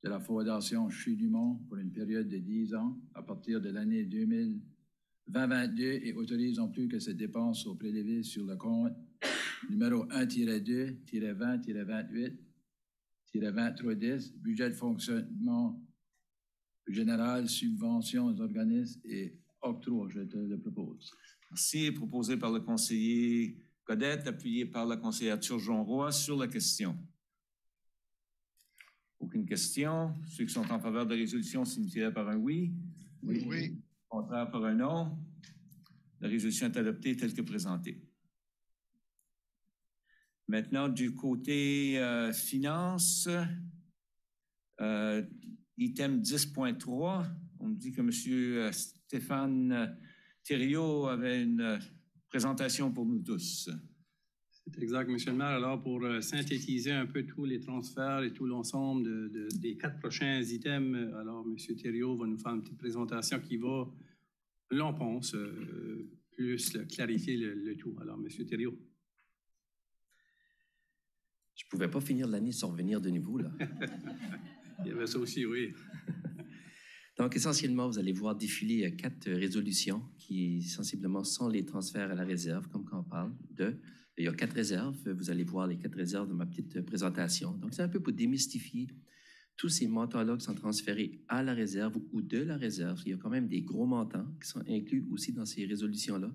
de la Fondation Chute du Mont pour une période de 10 ans à partir de l'année 2022 et autorise en plus que cette dépense soit prélevée sur le compte numéro 1-2-20-28-2310, budget de fonctionnement général, subventions aux organismes et octroi. Je te le propose. Merci. Proposé par le conseiller Godette, appuyé par la conseillère Turgeon-Roy sur la question. Aucune question. Ceux qui sont en faveur de la résolution signifient par un oui. Oui. Oui. Contraire par un non. La résolution est adoptée telle que présentée. Maintenant, du côté finances, item 10.3, on me dit que M. Stéphane Thériault avait une présentation pour nous tous. C'est exact, M. le maire. Alors, pour synthétiser un peu tous les transferts et tout l'ensemble des 4 prochains items, alors M. Thériault va nous faire une petite présentation qui va, l'on pense, plus clarifier le tout. Alors, M. Thériault. Je ne pouvais pas finir l'année sans revenir de nouveau, là. Il y avait ça aussi, oui. Donc, essentiellement, vous allez voir défiler 4 résolutions qui, sensiblement, sont les transferts à la réserve, comme quand on parle de... Il y a 4 réserves. Vous allez voir les 4 réserves dans ma petite présentation. Donc, c'est un peu pour démystifier tous ces montants-là qui sont transférés à la réserve ou de la réserve. Il y a quand même des gros montants qui sont inclus aussi dans ces résolutions-là.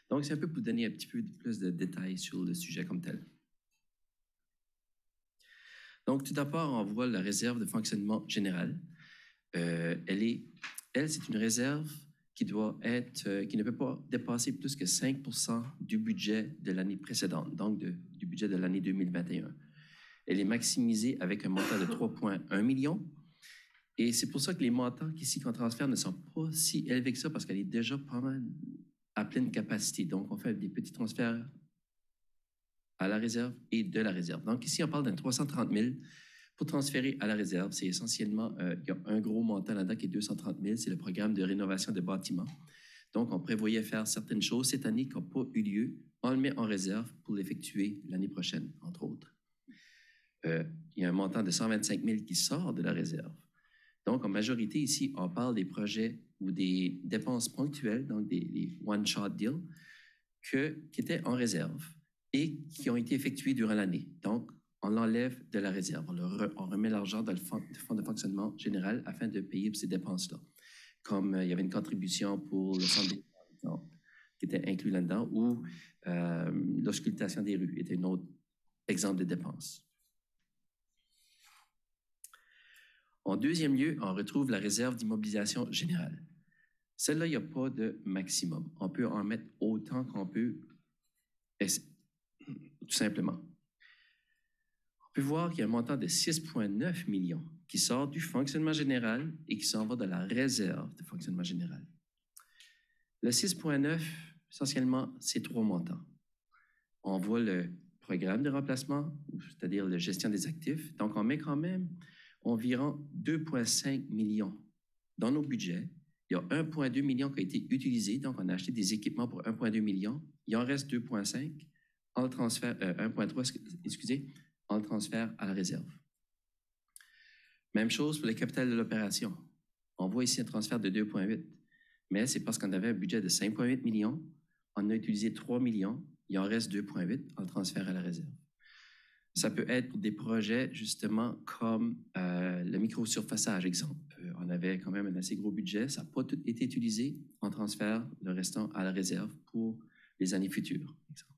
Donc, c'est un peu pour donner un petit peu plus de détails sur le sujet comme tel. Donc, tout d'abord, on voit la réserve de fonctionnement général. C'est une réserve qui ne peut pas dépasser plus que 5 % du budget de l'année précédente, donc du budget de l'année 2021. Elle est maximisée avec un montant de 3,1 millions. Et c'est pour ça que les montants ici qu'on transfère ne sont pas si élevés que ça, parce qu'elle est déjà pas mal à pleine capacité. Donc, on fait des petits transferts à la réserve et de la réserve. Donc, ici, on parle d'un 330 000 pour transférer à la réserve. C'est essentiellement, il y a un gros montant là-dedans qui est 230 000. C'est le programme de rénovation de bâtiments. Donc, on prévoyait faire certaines choses cette année qui n'ont pas eu lieu. On le met en réserve pour l'effectuer l'année prochaine, entre autres. Il y a un montant de 125 000 qui sort de la réserve. Donc, en majorité, ici, on parle des projets ou des dépenses ponctuelles, donc des one-shot deals, qui étaient en réserve et qui ont été effectués durant l'année. Donc, on l'enlève de la réserve. On remet l'argent dans le fonds de fonctionnement général afin de payer pour ces dépenses-là. Comme il y avait une contribution pour le centre des qui était inclus là-dedans, ou l'auscultation des rues était un autre exemple de dépense. En deuxième lieu, on retrouve la réserve d'immobilisation générale. Celle-là, il n'y a pas de maximum. On peut en mettre autant qu'on peut, tout simplement. On peut voir qu'il y a un montant de 6,9 millions qui sort du fonctionnement général et qui s'en va de la réserve de fonctionnement général. Le 6,9, essentiellement, c'est 3 montants. On voit le programme de remplacement, c'est-à-dire la gestion des actifs. Donc, on met quand même environ 2,5 millions dans nos budgets. Il y a 1,2 million qui a été utilisé. Donc, on a acheté des équipements pour 1,2 million. Il en reste 2,5 en transfert, 1,3, excusez, en transfert à la réserve. Même chose pour le capital de l'opération. On voit ici un transfert de 2,8, mais c'est parce qu'on avait un budget de 5,8 millions. On a utilisé 3 millions. Il en reste 2,8 en transfert à la réserve. Ça peut être pour des projets, justement, comme le micro-surfaçage, exemple. On avait quand même un assez gros budget. Ça n'a pas tout été utilisé. On transfère le restant à la réserve pour les années futures, exemple.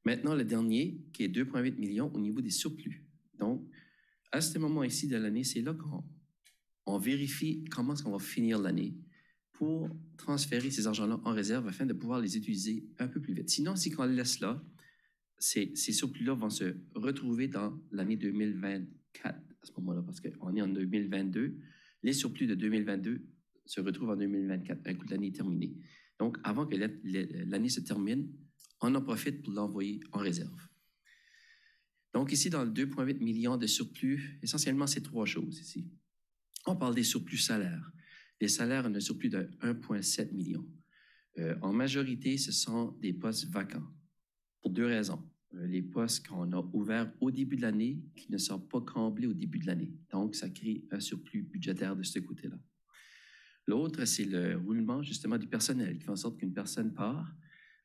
Maintenant, le dernier, qui est 2,8 millions au niveau des surplus. Donc, à ce moment ici de l'année, c'est là qu'on vérifie comment est-ce qu'on va finir l'année pour transférer ces argents-là en réserve afin de pouvoir les utiliser un peu plus vite. Sinon, si on les laisse là, ces surplus-là vont se retrouver dans l'année 2024 à ce moment-là, parce qu'on est en 2022. Les surplus de 2022 se retrouvent en 2024, un coup de l'année est terminé. Donc, avant que l'année se termine, on en profite pour l'envoyer en réserve. Donc, ici, dans le 2,8 millions de surplus, essentiellement, c'est 3 choses ici. On parle des surplus salaires. Les salaires ont un surplus de 1,7 million. En majorité, ce sont des postes vacants pour 2 raisons. Les postes qu'on a ouverts au début de l'année qui ne sont pas comblés au début de l'année. Donc, ça crée un surplus budgétaire de ce côté-là. L'autre, c'est le roulement, justement, du personnel qui fait en sorte qu'une personne part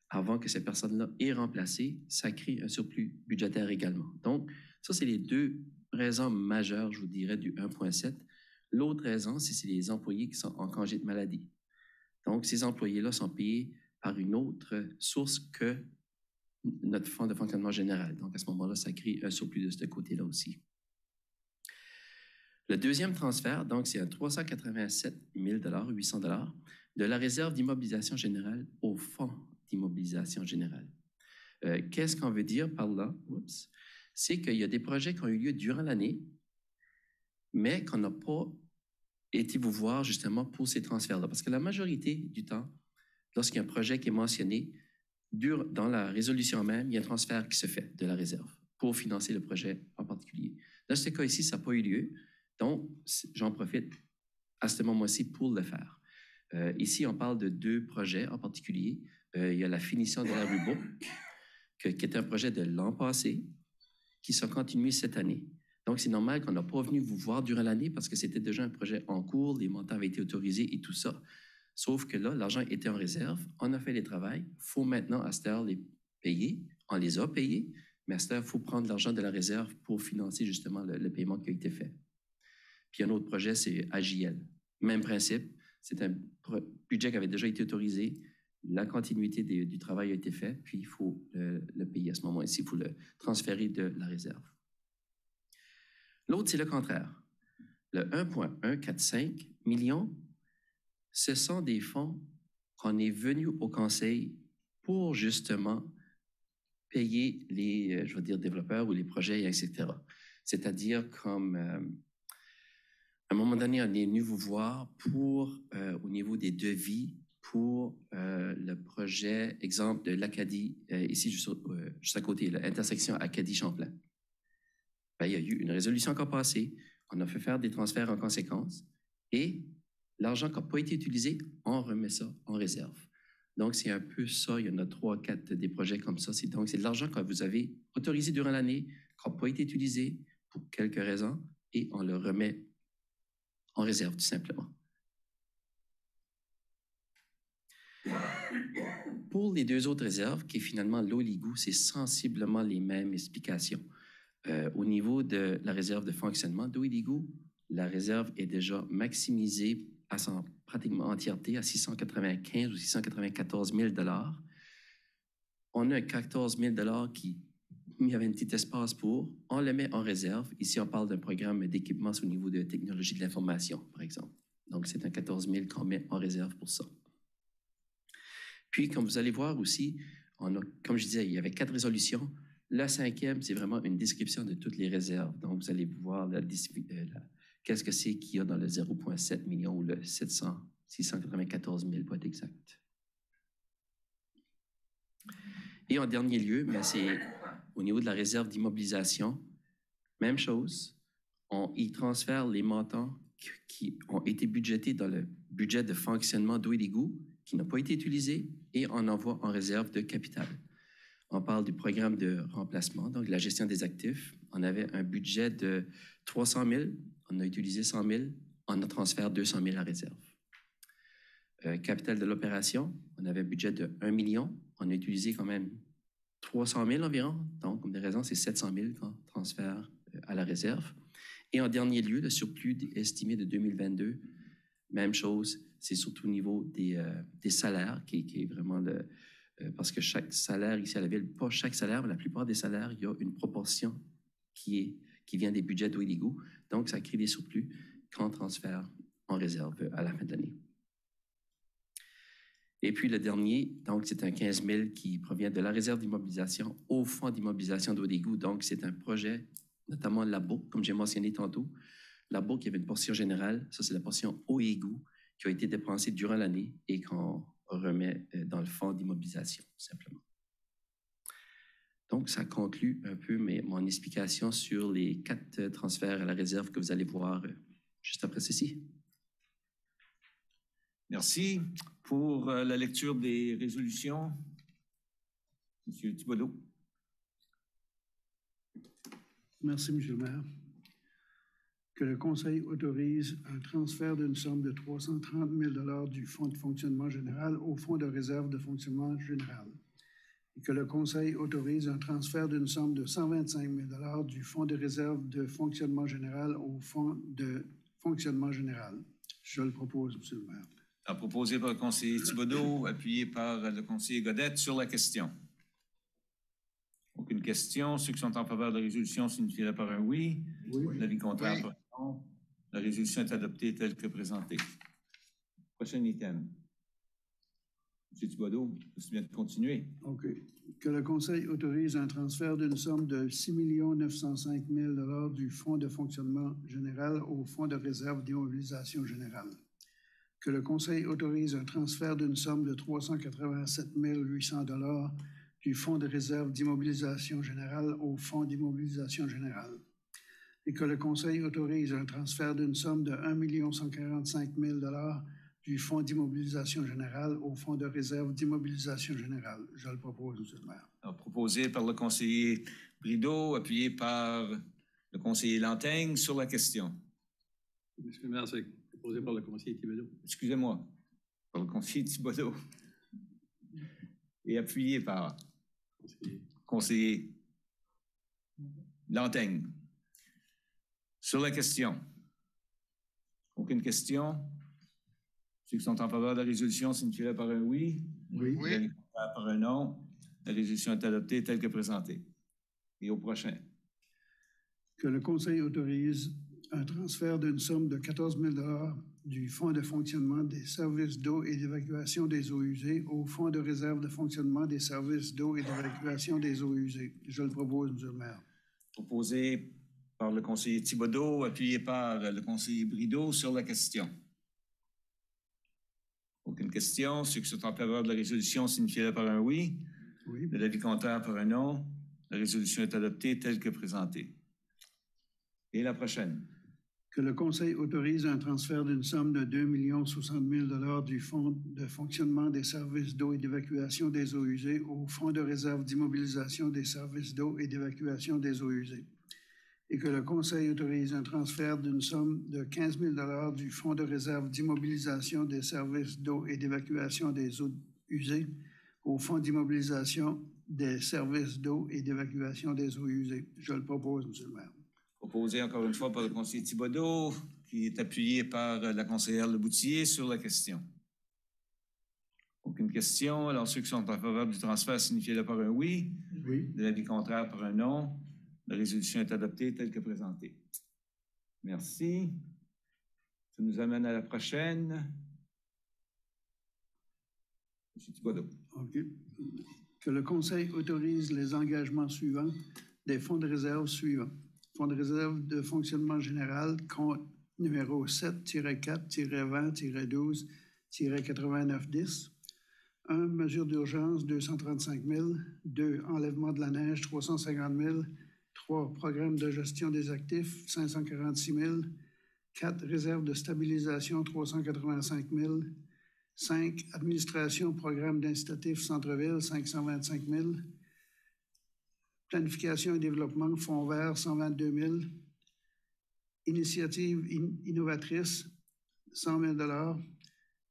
avant que cette personne-là est remplacée, ça crée un surplus budgétaire également. Donc, ça, c'est les 2 raisons majeures, je vous dirais, du 1,7. L'autre raison, c'est les employés qui sont en congé de maladie. Donc, ces employés-là sont payés par une autre source que notre fonds de fonctionnement général. Donc, à ce moment-là, ça crée un surplus de ce côté-là aussi. Le deuxième transfert, donc, c'est un 387 000 800 de la réserve d'immobilisation générale au fonds d'immobilisation générale. Qu'est-ce qu'on veut dire par là? C'est qu'il y a des projets qui ont eu lieu durant l'année, mais qu'on n'a pas été vous voir justement pour ces transferts-là. Parce que la majorité du temps, lorsqu'il y a un projet qui est mentionné, dans la résolution même, il y a un transfert qui se fait de la réserve pour financer le projet en particulier. Dans ce cas ici, ça n'a pas eu lieu, donc j'en profite à ce moment-ci pour le faire. Ici, on parle de 2 projets en particulier. Il y a la finition de la rue Bourg, qui est un projet de l'an passé, qui sont continués cette année. Donc, c'est normal qu'on n'a pas venu vous voir durant l'année parce que c'était déjà un projet en cours, les montants avaient été autorisés et tout ça. Sauf que là, l'argent était en réserve, on a fait les travaux, il faut maintenant à cette heure les payer, on les a payés, mais à cette heure, il faut prendre l'argent de la réserve pour financer justement le paiement qui a été fait. Puis un autre projet, c'est AJL. Même principe, c'est un budget qui avait déjà été autorisé, la continuité du travail a été faite, puis il faut le payer à ce moment-ci, il faut le transférer de la réserve. L'autre, c'est le contraire. Le 1,145 millions, ce sont des fonds qu'on est venu au Conseil pour justement payer les, je veux dire, développeurs ou les projets, etc. C'est-à-dire comme, à un moment donné, on est venu vous voir pour, au niveau des devis, pour le projet, exemple de l'Acadie, ici juste à côté, l'intersection Acadie-Champlain. Ben, il y a eu une résolution qui a passé, on a fait faire des transferts en conséquence et l'argent qui n'a pas été utilisé, on remet ça en réserve. Donc, c'est un peu ça, il y en a 3, 4 des projets comme ça. Donc, c'est de l'argent que vous avez autorisé durant l'année, qui n'a pas été utilisé pour quelques raisons et on le remet en réserve tout simplement. Pour les deux autres réserves, qui est finalement l'OLIGO, c'est sensiblement les mêmes explications. Au niveau de la réserve de fonctionnement d'OLIGO, la réserve est déjà maximisée à son pratiquement entièreté à 695 ou 694 000 $. On a un 14 000 $ qui, il y avait un petit espace pour, on le met en réserve. Ici, on parle d'un programme d'équipement au niveau de technologie de l'information, par exemple. Donc, c'est un 14 000 qu'on met en réserve pour ça. Puis, comme vous allez voir aussi, on a, comme je disais, il y avait 4 résolutions. La 5e, c'est vraiment une description de toutes les réserves. Donc, vous allez voir qu'est-ce que c'est qu'il y a dans le 0,7 million ou le 694 000 pour être exact. Et en dernier lieu, ben, c'est au niveau de la réserve d'immobilisation, même chose. On y transfère les montants qui ont été budgétés dans le budget de fonctionnement d'OLIGO, qui n'a pas été utilisé, et on envoie en réserve de capital. On parle du programme de remplacement, donc la gestion des actifs. On avait un budget de 300 000, on a utilisé 100 000, on a transféré 200 000 à réserve. Capital de l'opération, on avait un budget de 1 million, on a utilisé quand même 300 000 environ, donc comme des raisons, c'est 700 000 qu'on transfère à la réserve. Et en dernier lieu, le surplus estimé de 2022, même chose, c'est surtout au niveau des salaires qui est vraiment le... parce que chaque salaire ici à la Ville, pas chaque salaire, mais la plupart des salaires, il y a une proportion qui vient des budgets d'OLIGO. Donc, ça crée des surplus qu'on transfère en réserve à la fin de l'année. Et puis le dernier, donc c'est un 15 000 qui provient de la réserve d'immobilisation au fonds d'immobilisation d'OLIGO. Donc, c'est un projet, notamment Labo, comme j'ai mentionné tantôt. Labo qui avait une portion générale, ça c'est la portion OLIGO qui a été dépensée durant l'année et qu'on remet dans le fonds d'immobilisation, simplement. Donc, ça conclut un peu mon explication sur les 4 transferts à la réserve que vous allez voir juste après ceci. Merci. Pour la lecture des résolutions, M. Thibodeau. Merci, M. le maire. Que le Conseil autorise un transfert d'une somme de 330 000 $ du Fonds de fonctionnement général au Fonds de réserve de fonctionnement général. Et que le Conseil autorise un transfert d'une somme de 125 000 $ du Fonds de réserve de fonctionnement général au Fonds de fonctionnement général. Je le propose, M. le maire. Proposé par le conseiller Thibodeau, appuyé par le conseiller Godette sur la question. Aucune question. Ceux qui sont en faveur de la résolution signifieraient par un oui. Oui. L'avis contraire par un non. La résolution est adoptée telle que présentée. Prochain item. M. Thibodeau, je viens de continuer. OK. Que le Conseil autorise un transfert d'une somme de 6 905 000 $ du Fonds de fonctionnement général au Fonds de réserve d'immobilisation générale. Que le Conseil autorise un transfert d'une somme de 387 800 $ du Fonds de réserve d'immobilisation générale au Fonds d'immobilisation générale. Et que le Conseil autorise un transfert d'une somme de 1 145 000 $ du Fonds d'immobilisation générale au Fonds de réserve d'immobilisation générale. Je le propose, M. le maire. Alors, proposé par le conseiller Brideau, appuyé par Le conseiller Lantaigne sur la question. Monsieur le maire, c'est posé par le conseiller Thibodeau. Excusez-moi, par le conseiller Thibodeau. Et appuyé par conseiller Lantaigne. Sur la question. Aucune question? Ceux qui sont en faveur de la résolution signifient par un oui. Oui. Oui. Par un non. La résolution est adoptée telle que présentée. Et au prochain. Que le Conseil autorise un transfert d'une somme de 14 000 du Fonds de fonctionnement des services d'eau et d'évacuation des eaux usées au Fonds de réserve de fonctionnement des services d'eau et d'évacuation des eaux usées. Je le propose, M. le maire. Proposé par le conseiller Thibodeau, appuyé par le conseiller Brideau sur la question. Aucune question. Ceux qui sont en faveur de la résolution signifient par un oui. Oui. De l'avis contraire par un non. La résolution est adoptée telle que présentée. Et la prochaine. Que le Conseil autorise un transfert d'une somme de 2 060 000 du Fonds de fonctionnement des services d'eau et d'évacuation des eaux usées au Fonds de réserve d'immobilisation des services d'eau et d'évacuation des eaux usées. Et que le Conseil autorise un transfert d'une somme de 15 000 du Fonds de réserve d'immobilisation des services d'eau et d'évacuation des eaux usées au Fonds d'immobilisation des services d'eau et d'évacuation des eaux usées. Je le propose, M. le maire. Proposé encore une fois par le conseiller Thibodeau, qui est appuyé par la conseillère Leboutillier sur la question. Aucune question. Alors, ceux qui sont en faveur du transfert signifient par un oui. Oui. De l'avis contraire par un non. La résolution est adoptée telle que présentée. Merci. Ça nous amène à la prochaine. M. Thibodeau. OK. Que le Conseil autorise les engagements suivants des fonds de réserve suivants. Fonds de réserve de fonctionnement général, compte numéro 7-4-20-12-8910. 1. Mesure d'urgence, 235 000. 2. Enlèvement de la neige, 350 000. 3. Programme de gestion des actifs, 546 000. 4. Réserve de stabilisation, 385 000. 5. Administration, programme d'incitatif centre-ville, 525 000. Planification et développement, fonds vert, 122 000. Initiative innovatrice, 100 000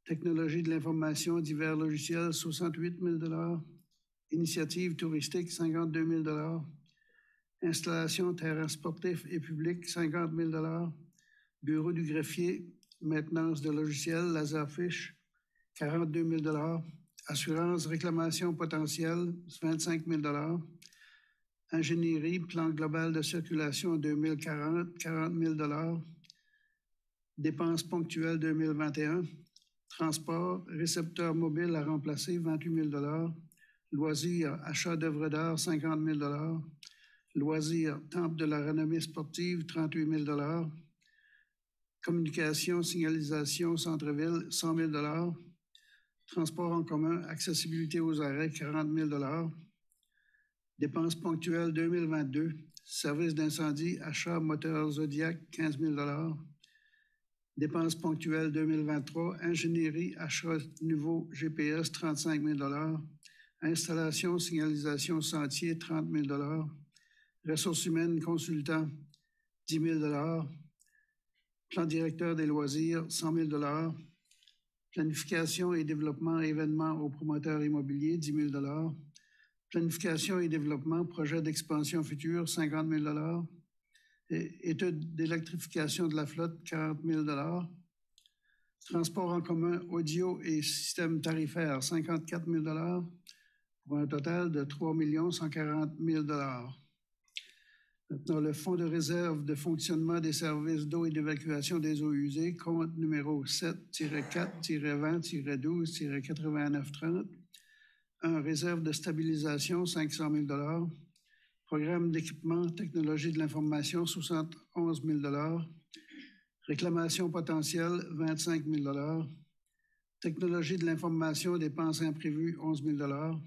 Technologie de l'information, divers logiciels, 68 000 Initiative touristique, 52 000 Installation terrain sportif et public, 50 000 Bureau du greffier, maintenance de logiciels, Laserfish, 42 000 Assurance, réclamation potentielle, 25 000 Ingénierie, plan global de circulation 2040, 40 000 Dépenses ponctuelles 2021. Transport, récepteur mobile à remplacer, 28 000 Loisirs, achat d'œuvres d'art, 50 000 Loisirs, temple de la renommée sportive, 38 000 Communication, signalisation, centre-ville, 100 000 Transport en commun, accessibilité aux arrêts, 40 000 Dépenses ponctuelles 2022. Service d'incendie, achat moteur Zodiac, 15 000 Dépenses ponctuelles 2023. Ingénierie, achat nouveau GPS, 35 000 Installation, signalisation sentier, 30 000 Ressources humaines, consultant, 10 000 Plan directeur des loisirs, 100 000 Planification et développement, événements aux promoteurs immobiliers, 10 000 Planification et développement, projet d'expansion future, 50 000 Étude d'électrification de la flotte, 40 000 Transport en commun, audio et système tarifaire, 54 000 pour un total de 3 140 000 Maintenant, le Fonds de réserve de fonctionnement des services d'eau et d'évacuation des eaux usées, compte numéro 7-4-20-12-8930. 1. Réserve de stabilisation, 500 000 Programme d'équipement, technologie de l'information, 71 000 Réclamation potentielle, 25 000 Technologie de l'information, dépenses imprévues, 11 000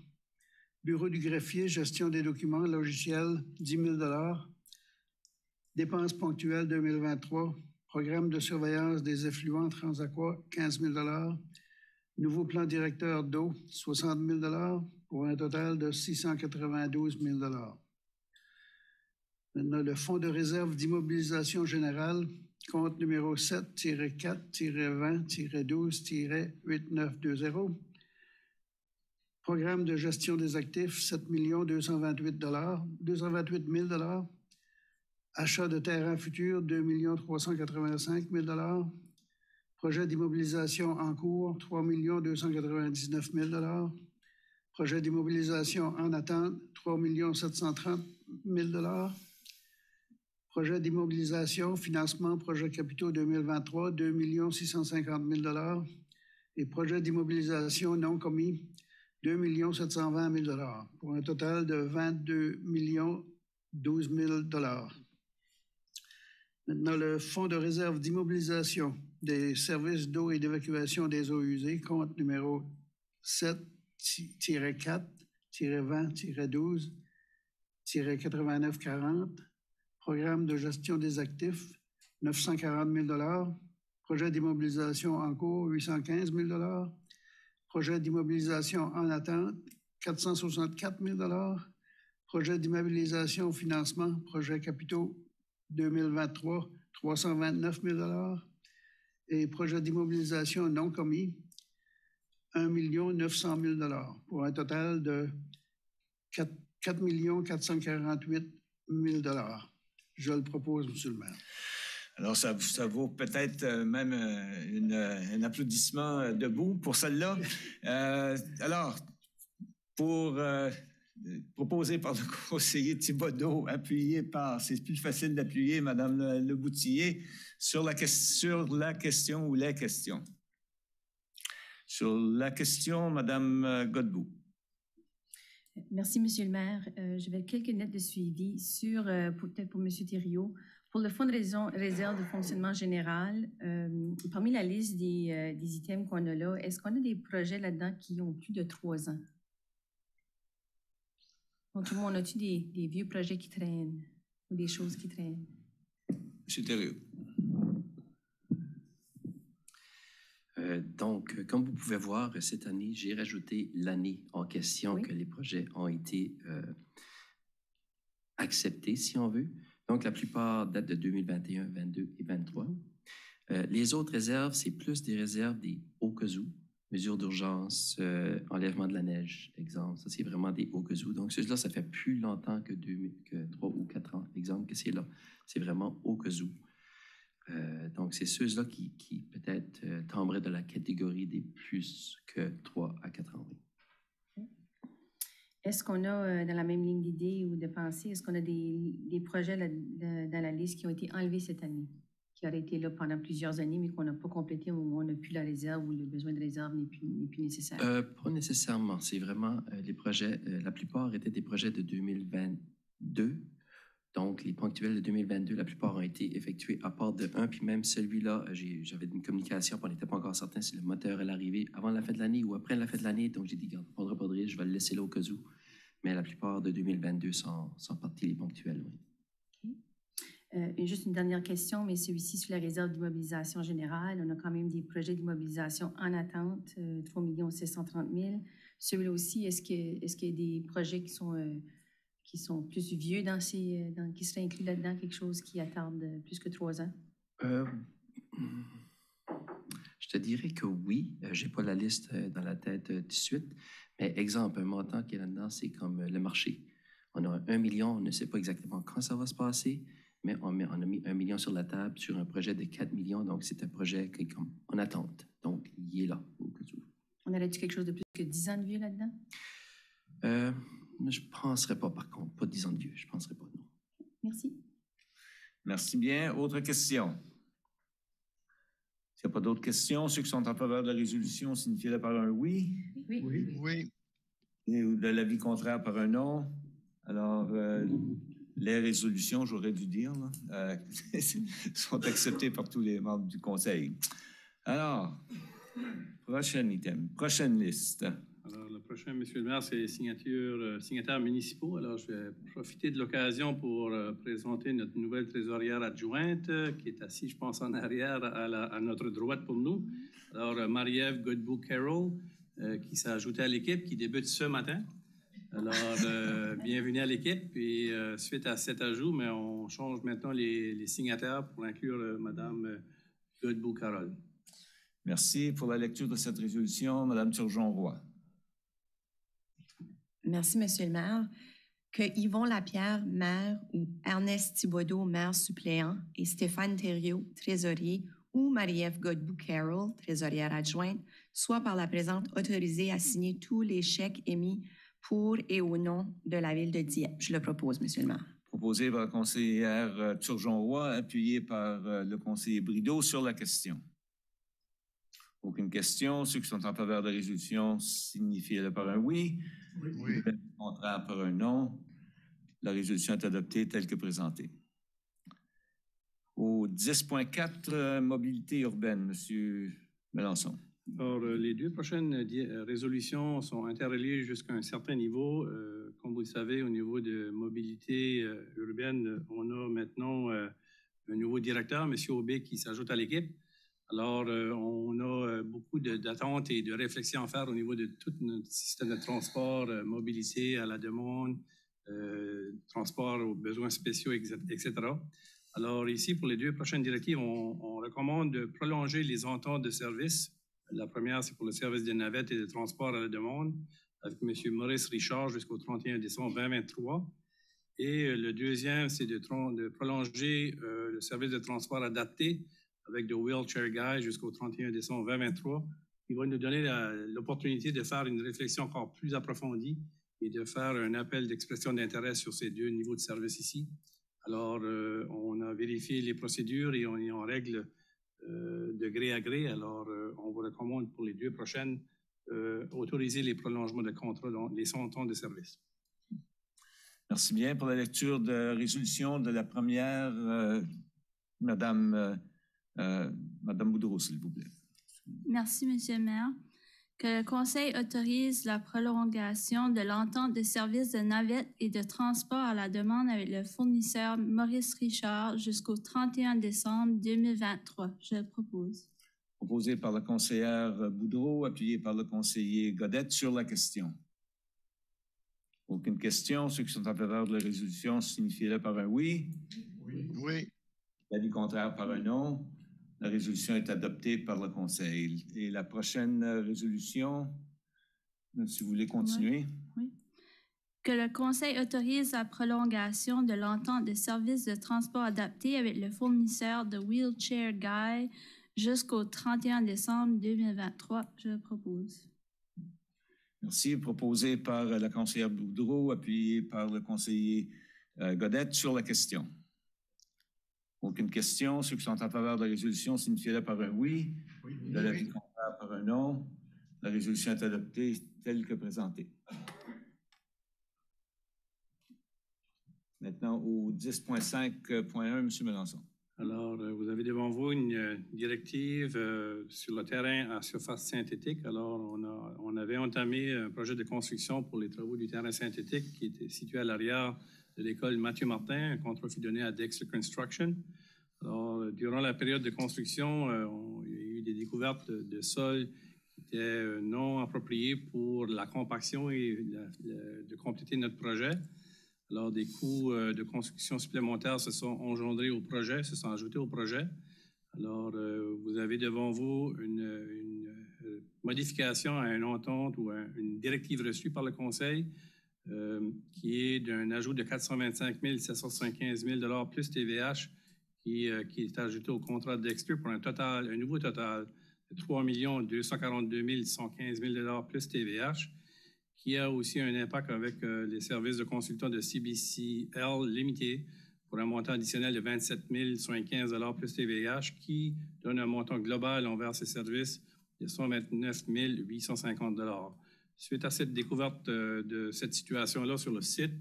Bureau du greffier, gestion des documents, logiciels, 10 000 Dépenses ponctuelles 2023. Programme de surveillance des effluents Transaqua, 15 000 Nouveau plan directeur d'eau, 60 000 pour un total de 692 000 Maintenant, le Fonds de réserve d'immobilisation générale, compte numéro 7-4-20-12-8920. Programme de gestion des actifs, 7 228 000 Achat de terrain futur, 2 385 000 Projet d'immobilisation en cours, 3 299 000 Projet d'immobilisation en attente, 3 730 000 Projet d'immobilisation, financement, projet capitaux 2023, 2 650 000 et projet d'immobilisation non commis, 2 720 000 pour un total de 22 012 000 Maintenant, le Fonds de réserve d'immobilisation des services d'eau et d'évacuation des eaux usées, compte numéro 7-4-20-12-8940, programme de gestion des actifs, 940 000 projet d'immobilisation en cours, 815 000 projet d'immobilisation en attente, 464 000 projet d'immobilisation financement, projet capitaux 2023, 329 000 et projet d'immobilisation non commis, 1 900 000 pour un total de 4 448 000 Je le propose, M. le maire. Alors, ça vaut peut-être même un applaudissement debout pour celle-là. Alors, pour proposé par le conseiller Thibodeau, appuyé par, c'est plus facile d'appuyer Mme Leboutillier, sur la question ou les questions. Sur la question, Mme Godbout. Merci, M. le maire. J'avais quelques notes de suivi sur, peut-être pour M. Thériault, pour le Fonds de réserve de fonctionnement général. Parmi la liste des items qu'on a là, est-ce qu'on a des projets là-dedans qui ont plus de 3 ans? Donc, on a-tu des vieux projets qui traînent ou des choses qui traînent? M. Thériault. Donc, comme vous pouvez voir, cette année, j'ai rajouté l'année en question que les projets ont été acceptés, si on veut. Donc, la plupart datent de 2021, 2022 et 2023. Les autres réserves, c'est plus des réserves des au cas où, mesures d'urgence, enlèvement de la neige, exemple. Ça, c'est vraiment des au cas où. Donc, ceux-là, ça fait plus longtemps que 3 ou 4 ans, exemple, que c'est là. C'est vraiment au cas où. Donc, c'est ceux-là qui peut-être tomberaient de la catégorie des plus que 3 à 4 ans. Oui. Est-ce qu'on a, dans la même ligne d'idées ou de pensée, est-ce qu'on a des projets dans la liste qui ont été enlevés cette année, qui auraient été là pendant plusieurs années, mais qu'on n'a pas complété au moment où on n'a plus la réserve ou le besoin de réserve n'est plus nécessaire? Pas nécessairement. C'est vraiment les projets, la plupart étaient des projets de 2022. Donc, les ponctuels de 2022, la plupart ont été effectués à part de un, puis même celui-là, j'avais une communication, puis on n'était pas encore certain si le moteur allait arriver avant la fin de l'année ou après la fin de l'année. Donc, j'ai dit, regarde, on ne prendra pas de risque, je vais le laisser là au cas où. Mais la plupart de 2022 sont partis les ponctuels, oui. Okay. Juste une dernière question, mais celui-ci sur la réserve d'immobilisation générale. On a quand même des projets d'immobilisation en attente, 3 630 000. Celui-là aussi, est-ce qu'il y a des projets qui sont plus vieux qui seraient inclus là-dedans, quelque chose qui attarde plus que 3 ans? Je te dirais que oui. Je n'ai pas la liste dans la tête tout de suite. Mais exemple, un montant qui est là-dedans, c'est comme le marché. On a 1 million, on ne sait pas exactement quand ça va se passer, mais on a mis 1 million sur la table sur un projet de 4 millions. Donc, c'est un projet qui est comme en attente. Donc, il est là. On aurait-tu quelque chose de plus que 10 ans de vieux là-dedans? Je ne penserais pas, par contre. Pas 10 ans de vieux. Je ne penserais pas, non. Merci. Merci bien. Autre question? S'il n'y a pas d'autres questions, ceux qui sont en faveur de la résolution signifient par un oui. Oui. Oui. Oui. Et de l'avis contraire par un non. Alors, les résolutions, j'aurais dû dire, là, sont acceptées par tous les membres du Conseil. Alors, prochain item, prochaine liste. Alors, le prochain, M. le maire, c'est les signataires municipaux. Alors, je vais profiter de l'occasion pour présenter notre nouvelle trésorière adjointe qui est assise, je pense, en arrière à notre droite pour nous. Alors, Marie-Ève Godbout-Carroll, qui s'est ajoutée à l'équipe, qui débute ce matin. Alors, bienvenue à l'équipe. Et suite à cet ajout, mais on change maintenant les signataires pour inclure Mme Godbout-Carole. Merci. Pour la lecture de cette résolution, Mme Turgeon-Roy. Merci, Monsieur le maire. Que Yvon Lapierre, maire, ou Ernest Thibodeau, maire suppléant, et Stéphane Thériault, trésorier, ou Marie-Ève Godbout-Carroll, trésorière adjointe, soient par la présente autorisés à signer tous les chèques émis pour et au nom de la Ville de Dieppe. Je le propose, Monsieur le maire. Proposé par la conseillère Turgeon-Roy, appuyé par le conseiller Brideau sur la question. Aucune question. Ceux qui sont en faveur de la résolution, signifiez-le par un oui. Oui. Contraire par un non. La résolution est adoptée telle que présentée. Au 10.4, mobilité urbaine, M. Melançon. Alors, les deux prochaines résolutions sont interreliées jusqu'à un certain niveau. Comme vous le savez, au niveau de mobilité urbaine, on a maintenant un nouveau directeur, M. Aubé, qui s'ajoute à l'équipe. Alors, on a beaucoup d'attentes et de réflexions à faire au niveau de tout notre système de transport, mobilité à la demande, transport aux besoins spéciaux, etc. Alors, ici, pour les deux prochaines directives, on recommande de prolonger les ententes de service. La première, c'est pour le service de navette et de transport à la demande avec M. Maurice Richard jusqu'au 31 décembre 2023. Et le deuxième, c'est de prolonger le service de transport adapté avec The Wheelchair Guy jusqu'au 31 décembre 2023, qui va nous donner l'opportunité de faire une réflexion encore plus approfondie et de faire un appel d'expression d'intérêt sur ces deux niveaux de service ici. Alors, on a vérifié les procédures et on est en règle de gré à gré. Alors, on vous recommande pour les deux prochaines autoriser les prolongements de contrat dans les 100 ans de service. Merci bien. Pour la lecture de résolution de la première, Madame Boudreau, s'il vous plaît. Merci, Monsieur le maire. Que le Conseil autorise la prolongation de l'entente de services de navette et de transport à la demande avec le fournisseur Maurice Richard jusqu'au 31 décembre 2023. Je le propose. Proposé par la conseillère Boudreau, appuyé par le conseiller Godette sur la question. Aucune question. Ceux qui sont en faveur de la résolution, signifiez-le par un oui. Oui. L'avis contraire par un non. La résolution est adoptée par le Conseil. Et la prochaine résolution, si vous voulez continuer. Oui. Que le Conseil autorise la prolongation de l'entente de services de transport adapté avec le fournisseur de Wheelchair Guy jusqu'au 31 décembre 2023. Je le propose. Merci. Proposé par la conseillère Boudreau, appuyé par le conseiller Godette sur la question. Aucune question. Ceux qui sont en faveur de la résolution, signifiez-le par un oui. L'avis contraire par un non. La résolution est adoptée telle que présentée. Maintenant, au 10.5.1, M. Melançon. Alors, vous avez devant vous une directive sur le terrain à surface synthétique. Alors, on avait entamé un projet de construction pour les travaux du terrain synthétique qui était situé à l'arrière de l'école Mathieu Martin, un contrat fut donné à Dexter Construction. Alors, durant la période de construction, il y a eu des découvertes de sols qui étaient non appropriés pour la compaction et de compléter notre projet. Alors, des coûts de construction supplémentaires se sont engendrés au projet, se sont ajoutés au projet. Alors, vous avez devant vous une modification à une entente ou une directive reçue par le Conseil qui est d'un ajout de 425 775 000 plus TVH qui est ajouté au contrat de Dexter pour un nouveau total de 3 242 115 000 plus TVH, qui a aussi un impact avec les services de consultants de CBCL Limité pour un montant additionnel de 27 115 plus TVH, qui donne un montant global envers ces services de 129 850 Suite à cette découverte de cette situation-là sur le site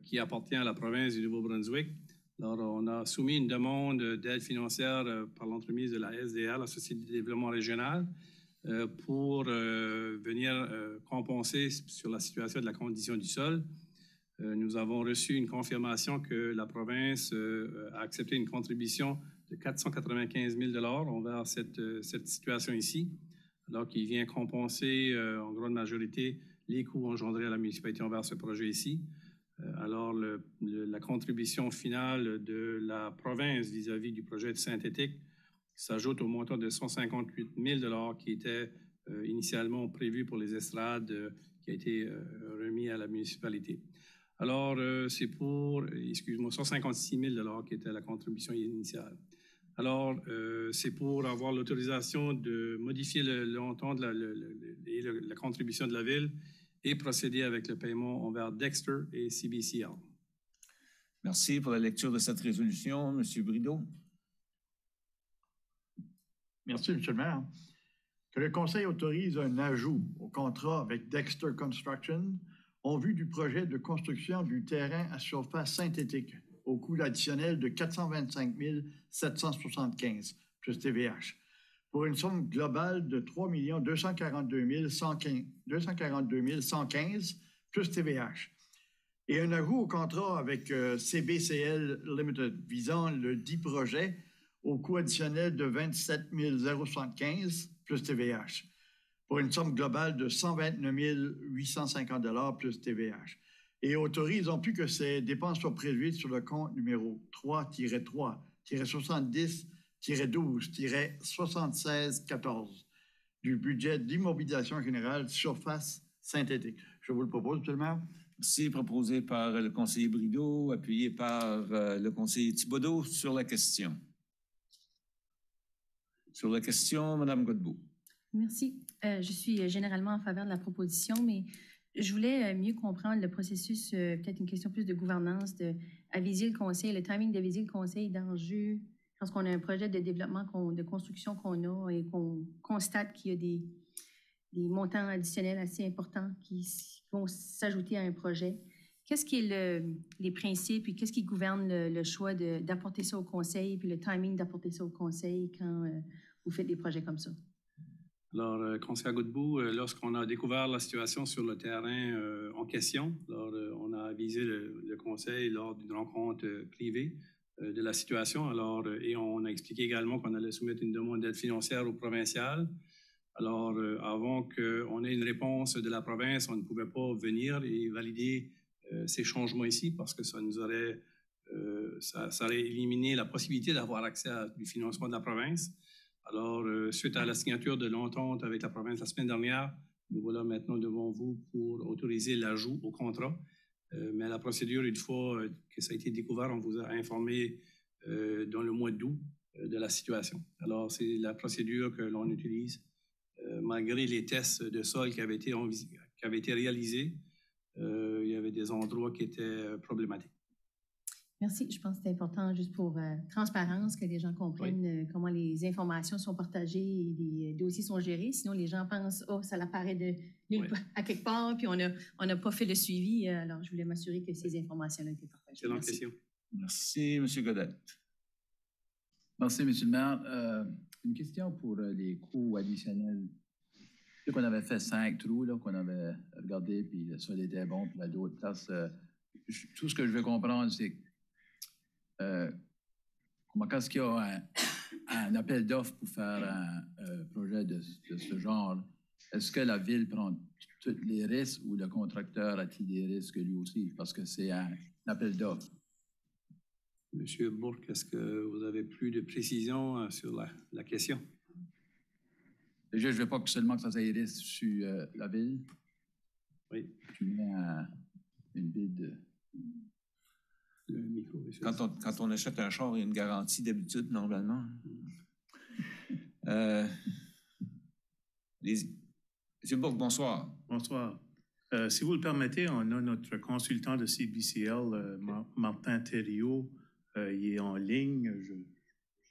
qui appartient à la province du Nouveau-Brunswick, alors on a soumis une demande d'aide financière par l'entremise de la SDA, la Société de développement régional, pour venir compenser sur la situation de la condition du sol. Nous avons reçu une confirmation que la province a accepté une contribution de 495 000 envers cette situation ici, alors qu'il vient compenser en grande majorité les coûts engendrés à la municipalité envers ce projet ici. Alors, la contribution finale de la province vis-à-vis du projet de synthétique s'ajoute au montant de 158 000 qui était initialement prévu pour les estrades qui a été remis à la municipalité. Alors, c'est pour, 156 000 qui était la contribution initiale. Alors, c'est pour avoir l'autorisation de modifier le montant de la contribution de la Ville et procéder avec le paiement envers Dexter et CBCL. Merci pour la lecture de cette résolution. Monsieur Brideau. Merci, M. le maire. Que le Conseil autorise un ajout au contrat avec Dexter Construction en vue du projet de construction du terrain à surface synthétique au coût additionnel de 425 775 plus TVH pour une somme globale de 3 242 115 plus TVH et un ajout au contrat avec CBCL Limited visant le dit projet au coût additionnel de 27 075 plus TVH pour une somme globale de 129 850 plus TVH et autorise en plus que ces dépenses soient prévues sur le compte numéro 3-3-70-12-76-14 du budget d'immobilisation générale surface synthétique. Je vous le propose, M. le maire. Merci, proposé par le conseiller Brideau, appuyé par le conseiller Thibodeau sur la question. Sur la question, Mme Godbout. Merci. Je suis généralement en faveur de la proposition, mais je voulais mieux comprendre le processus, peut-être une question plus de gouvernance, aviser le conseil, le timing d'aviser le conseil d'enjeux lorsqu'on a un projet de développement, de construction qu'on a et qu'on constate qu'il y a des montants additionnels assez importants qui vont s'ajouter à un projet. Qu'est-ce qui est les principes et qu'est-ce qui gouverne le choix d'apporter ça au conseil puis le timing d'apporter ça au conseil quand vous faites des projets comme ça? Alors, conseiller Godbout, lorsqu'on a découvert la situation sur le terrain en question, alors, on a avisé le conseil lors d'une rencontre privée de la situation. Alors, et on a expliqué également qu'on allait soumettre une demande d'aide financière au provincial. Alors, avant qu'on ait une réponse de la province, on ne pouvait pas venir et valider ces changements ici parce que ça nous aurait, ça aurait éliminé la possibilité d'avoir accès à du financement de la province. Alors, suite à la signature de l'entente avec la province la semaine dernière, nous voilà maintenant devant vous pour autoriser l'ajout au contrat. Mais la procédure, une fois que ça a été découvert, on vous a informé dans le mois d'août de la situation. Alors, c'est la procédure que l'on utilise malgré les tests de sol qui avaient été réalisés. Il y avait des endroits qui étaient problématiques. Merci. Je pense que c'est important juste pour transparence, que les gens comprennent comment les informations sont partagées et les dossiers sont gérés. Sinon, les gens pensent, oh, ça apparaît à quelque part, puis on n'a pas fait le suivi. Alors, je voulais m'assurer que ces informations-là étaient partagées. Excellente question. Merci, M. Godet. Merci, M. le maire. Une question pour les coûts additionnels. Je sais qu'on avait fait 5 trous, là, qu'on avait regardé, puis le sol était bon, puis à d'autres places. Tout ce que je veux comprendre, c'est quand est-ce qu'il y a un appel d'offres pour faire un projet de ce genre, est-ce que la Ville prend tous les risques ou le contracteur a-t-il des risques lui aussi? Parce que c'est un appel d'offres. Monsieur Bourque, est-ce que vous avez plus de précision sur la question? Déjà, je ne veux pas seulement que ça ait des risques sur la Ville. Oui. Tu mets une bide. Le micro, quand on achète un char, il y a une garantie d'habitude, normalement. Monsieur Bourque, bonsoir. Bonsoir. Si vous le permettez, on a notre consultant de CBCL, Martin Thériault. Il est en ligne,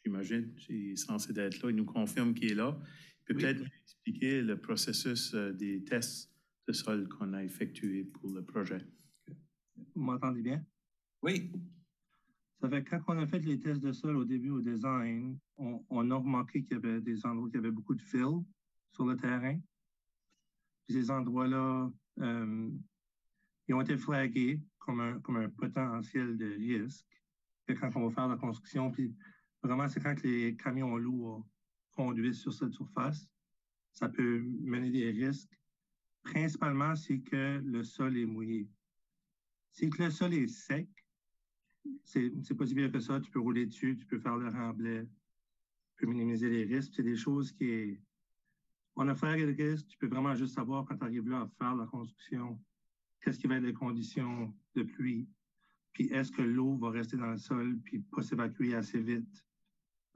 j'imagine. Il est censé être là. Il nous confirme qu'il est là. Il peut peut-être expliquer le processus des tests de sol qu'on a effectués pour le projet. Vous m'entendez bien? Oui. Ça fait quand on a fait les tests de sol au début au design, on a remarqué qu'il y avait des endroits où il y avait beaucoup de fill sur le terrain. Puis ces endroits-là, ils ont été flagués comme un potentiel de risque. Et quand on va faire la construction, puis vraiment, c'est quand les camions lourds conduisent sur cette surface, ça peut mener des risques. principalement, c'est que le sol est mouillé. Si que le sol est sec, c'est pas si bien que ça. Tu peux rouler dessus, tu peux faire le remblai, tu peux minimiser les risques. C'est des choses qui... On a fait les risques, tu peux vraiment juste savoir quand tu arrives là à faire la construction, qu'est-ce qui va être les conditions de pluie, puis est-ce que l'eau va rester dans le sol, puis pas s'évacuer assez vite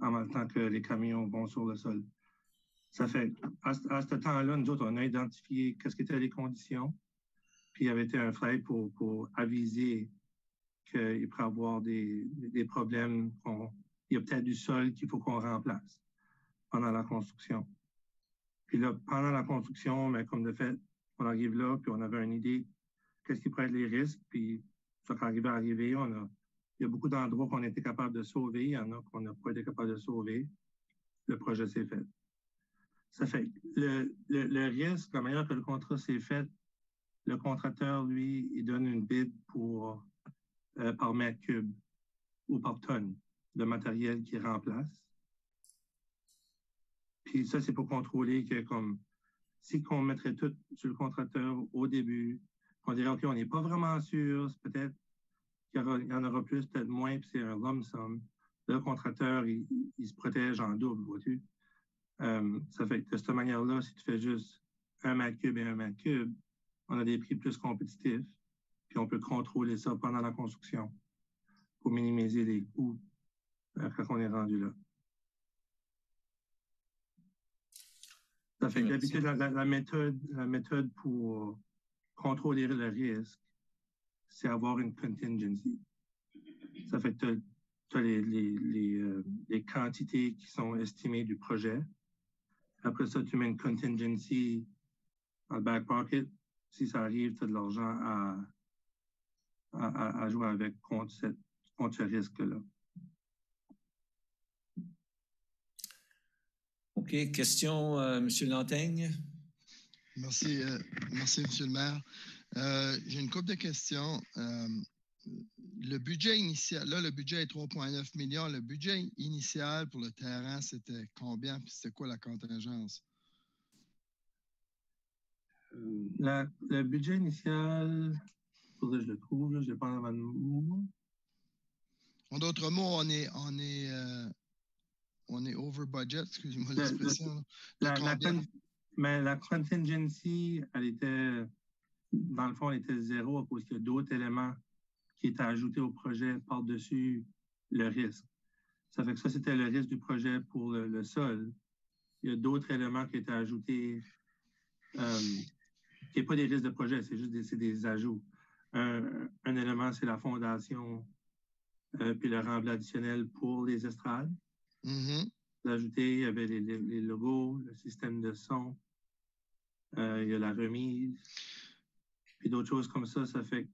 en même temps que les camions vont sur le sol. Ça fait, à ce temps-là, nous autres, on a identifié qu'est-ce qu'étaient les conditions, puis il y avait été un flight pour aviser qu'il pourrait y avoir des problèmes. Il y a peut-être du sol qu'il faut qu'on remplace pendant la construction. Puis là, pendant la construction, mais comme de fait, on arrive là, puis on avait une idée qu'est-ce qui pourrait être les risques, puis ça quand arrivé à arriver, il y a beaucoup d'endroits qu'on a été capable de sauver, il y en a qu'on n'a pas été capable de sauver. Le projet s'est fait. Ça fait le risque, la manière que le contrat s'est fait, le contracteur, lui, il donne une bid pour par mètre cube ou par tonne de matériel qu'il remplace. Puis ça, c'est pour contrôler que comme si on mettrait tout sur le contracteur au début, on dirait, OK, on n'est pas vraiment sûr, peut-être qu'il y en aura plus, peut-être moins, puis c'est un lump sum. Le contracteur, il se protège en double, vois-tu? Ça fait que de cette manière-là, si tu fais juste un mètre cube et un mètre cube, on a des prix plus compétitifs, puis on peut contrôler ça pendant la construction pour minimiser les coûts quand on est rendu là. Ça fait que d'habitude, la méthode pour contrôler le risque, c'est avoir une contingency. Ça fait que tu as les quantités qui sont estimées du projet. Après ça, tu mets une contingency dans le back pocket. Si ça arrive, tu as de l'argent à jouer avec contre ce risque-là. OK. Question, M. Lantaigne? Merci, merci, M. le maire. J'ai une couple de questions. Le budget initial, là, le budget est 3,9 millions. Le budget initial pour le terrain, c'était combien? Puis c'était quoi la contingence? Le budget initial, il faudrait que je le trouve, je ne l'ai pas dans ma mots. En d'autres mots, on est over budget, excusez-moi l'expression. Mais la contingency, elle était, dans le fond, elle était zéro à cause qu'il y a d'autres éléments qui étaient ajoutés au projet par-dessus le risque. Ça fait que ça, c'était le risque du projet pour le sol. Il y a d'autres éléments qui étaient ajoutés, qui n'est pas des risques de projet, c'est juste des ajouts. Un élément, c'est la fondation, puis le remblai additionnel pour les estrades. Ajouté, il y avait les logos, le système de son, il y a la remise, puis d'autres choses comme ça. Ça fait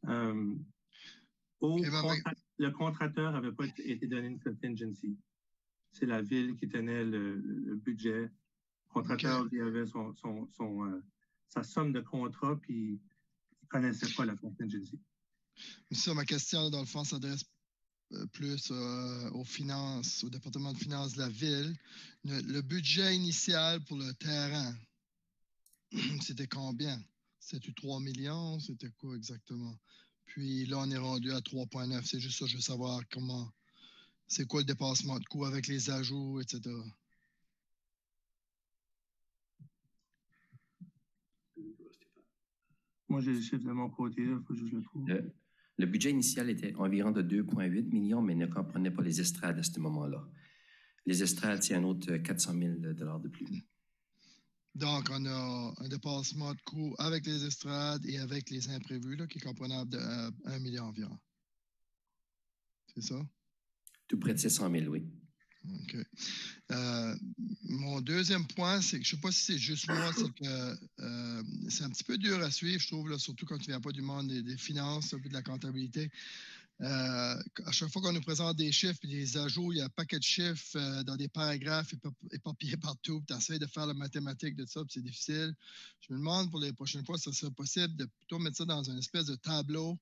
que le contracteur n'avait pas été donné une contingency. C'est la ville qui tenait le budget. Le contracteur, il avait sa somme de contrat, puis il ne connaissait pas la contingency. Mais ça, ma question, dans le fond, s'adresse plus aux finances, au département de finances de la ville. Le budget initial pour le terrain, c'était combien? C'était 3 millions? C'était quoi exactement? Puis là, on est rendu à 3,9. C'est juste ça, je veux savoir comment, c'est quoi le dépassement de coût avec les ajouts, etc. Moi, j'ai le chiffre de mon côté, il faut que je le trouve. Le budget initial était environ de 2,8 millions, mais ne comprenait pas les estrades à ce moment-là. Les estrades, c'est un autre 400 000 $ de plus. Donc, on a un dépassement de coût avec les estrades et avec les imprévus, là, qui est comprenable de 1 million environ. C'est ça? Tout près de 600 000, oui. OK. Mon deuxième point, c'est que je ne sais pas si c'est juste moi, c'est que c'est un petit peu dur à suivre, je trouve, là, surtout quand tu ne viens pas du monde des finances et de la comptabilité. À chaque fois qu'on nous présente des chiffres et des ajouts, il y a un paquet de chiffres dans des paragraphes éparpillés partout. Tu essaies de faire la mathématique de ça, puis c'est difficile. Je me demande pour les prochaines fois si ça serait possible de plutôt mettre ça dans une espèce de tableau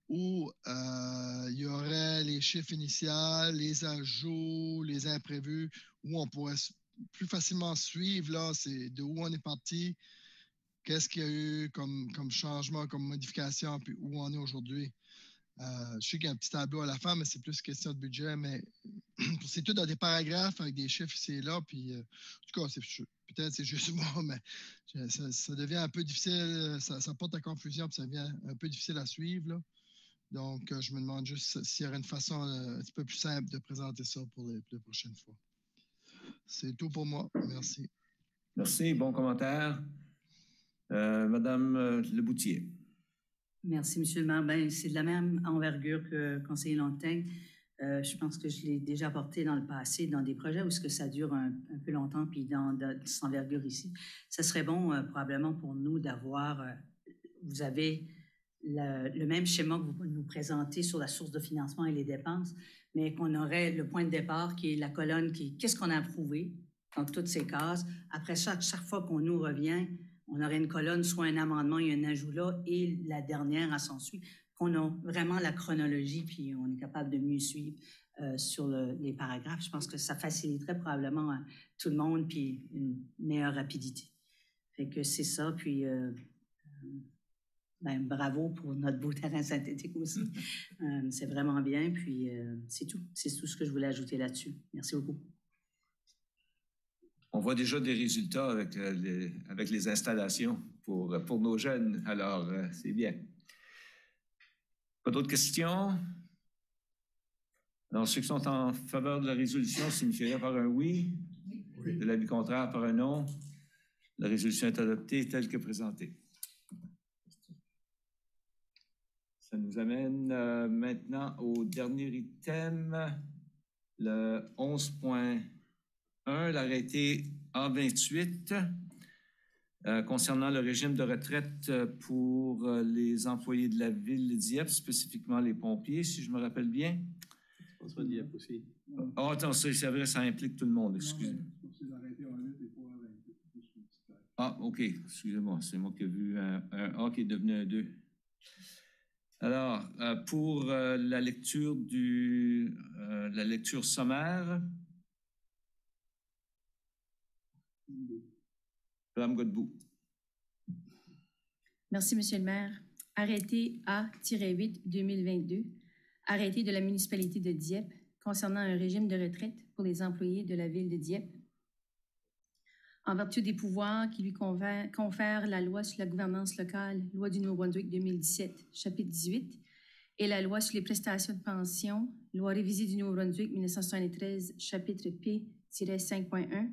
où il y aurait les chiffres initiaux, les ajouts, les imprévus, où on pourrait plus facilement suivre là, c'est de où on est parti, qu'est-ce qu'il y a eu comme changement, comme modification, puis où on est aujourd'hui. Je sais qu'il y a un petit tableau à la fin, mais c'est plus question de budget, mais c'est tout dans des paragraphes avec des chiffres ici et là, puis en tout cas, peut-être c'est juste moi, mais ça devient un peu difficile, ça porte à confusion, puis ça devient un peu difficile à suivre, là. Donc, je me demande juste s'il y aurait une façon un petit peu plus simple de présenter ça pour les prochaines fois. C'est tout pour moi. Merci. Merci. Bon commentaire. Madame Leboutier. Merci, M. le maire. Ben, c'est de la même envergure que conseiller Longteng. Je pense que je l'ai déjà apporté dans le passé dans des projets où ça dure un peu longtemps, puis dans cette envergure ici. Ça serait bon probablement pour nous d'avoir, vous avez le même schéma que vous nous présentez sur la source de financement et les dépenses, mais qu'on aurait le point de départ qui est la colonne qu'est-ce qu'on a approuvé dans toutes ces cases. Après chaque fois qu'on nous revient, on aurait une colonne, soit un amendement et un ajout là, et la dernière à son suite, qu'on a vraiment la chronologie, puis on est capable de mieux suivre sur les paragraphes. Je pense que ça faciliterait probablement tout le monde, puis une meilleure rapidité. Fait que c'est ça, puis bravo pour notre beau terrain synthétique aussi. C'est vraiment bien, puis c'est tout. C'est tout ce que je voulais ajouter là-dessus. Merci beaucoup. On voit déjà des résultats avec les installations pour nos jeunes, alors c'est bien. Pas d'autres questions? Alors, ceux qui sont en faveur de la résolution signifieraient par un oui. Oui. De l'avis contraire par un non. La résolution est adoptée telle que présentée. Ça nous amène maintenant au dernier item, le 11.1, l'arrêté A28 concernant le régime de retraite pour les employés de la ville de Dieppe, spécifiquement les pompiers, si je me rappelle bien. François Dieppe aussi. Oh, attends, c'est vrai, ça implique tout le monde, excusez-moi. Ah, OK, excusez-moi, c'est moi qui ai vu un A qui est devenu un 2. Alors, pour la lecture sommaire, Mme Godbout. Merci, Monsieur le maire. Arrêté A-8-2022, arrêté de la municipalité de Dieppe concernant un régime de retraite pour les employés de la ville de Dieppe. En vertu des pouvoirs qui lui confèrent la loi sur la gouvernance locale, loi du Nouveau-Brunswick 2017, chapitre 18, et la loi sur les prestations de pension, loi révisée du Nouveau-Brunswick 1973, chapitre P-5.1,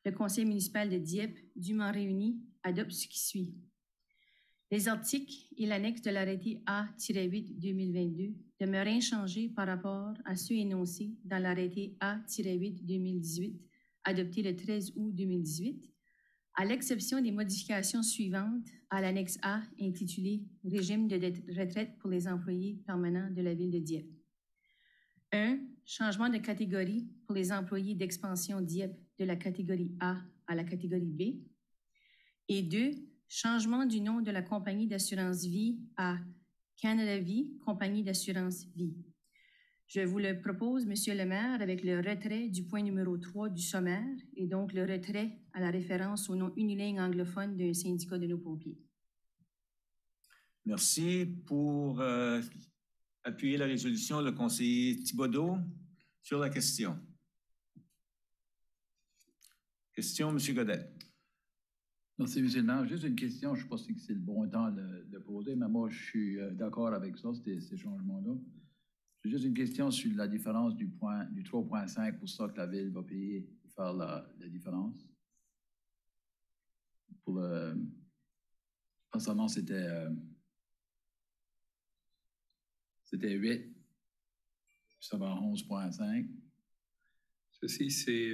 le conseil municipal de Dieppe, dûment réuni, adopte ce qui suit. Les articles et l'annexe de l'arrêté A-8-2022 demeurent inchangés par rapport à ceux énoncés dans l'arrêté A-8-2018, adopté le 13 août 2018, à l'exception des modifications suivantes à l'annexe A intitulée « Régime de retraite pour les employés permanents de la ville de Dieppe ». 1. Changement de catégorie pour les employés d'expansion Dieppe de la catégorie A à la catégorie B. Et 2. Changement du nom de la compagnie d'assurance vie à Canada Vie, compagnie d'assurance vie. Je vous le propose, Monsieur le maire, avec le retrait du point numéro 3 du sommaire et donc le retrait à la référence au nom unilingue anglophone d'un syndicat de nos pompiers. Merci. Pour appuyer la résolution, le conseiller Thibodeau sur la question. Question, M. Godet. Merci, M. le maire. Juste une question, je ne sais pas si c'est le bon temps de poser, mais moi, je suis d'accord avec ça, ces changements-là. J'ai juste une question sur la différence du 3,5 pour ça que la ville va payer pour faire la différence. Pour récemment, c'était 8, puis ça va à 11,5. Ceci, c'est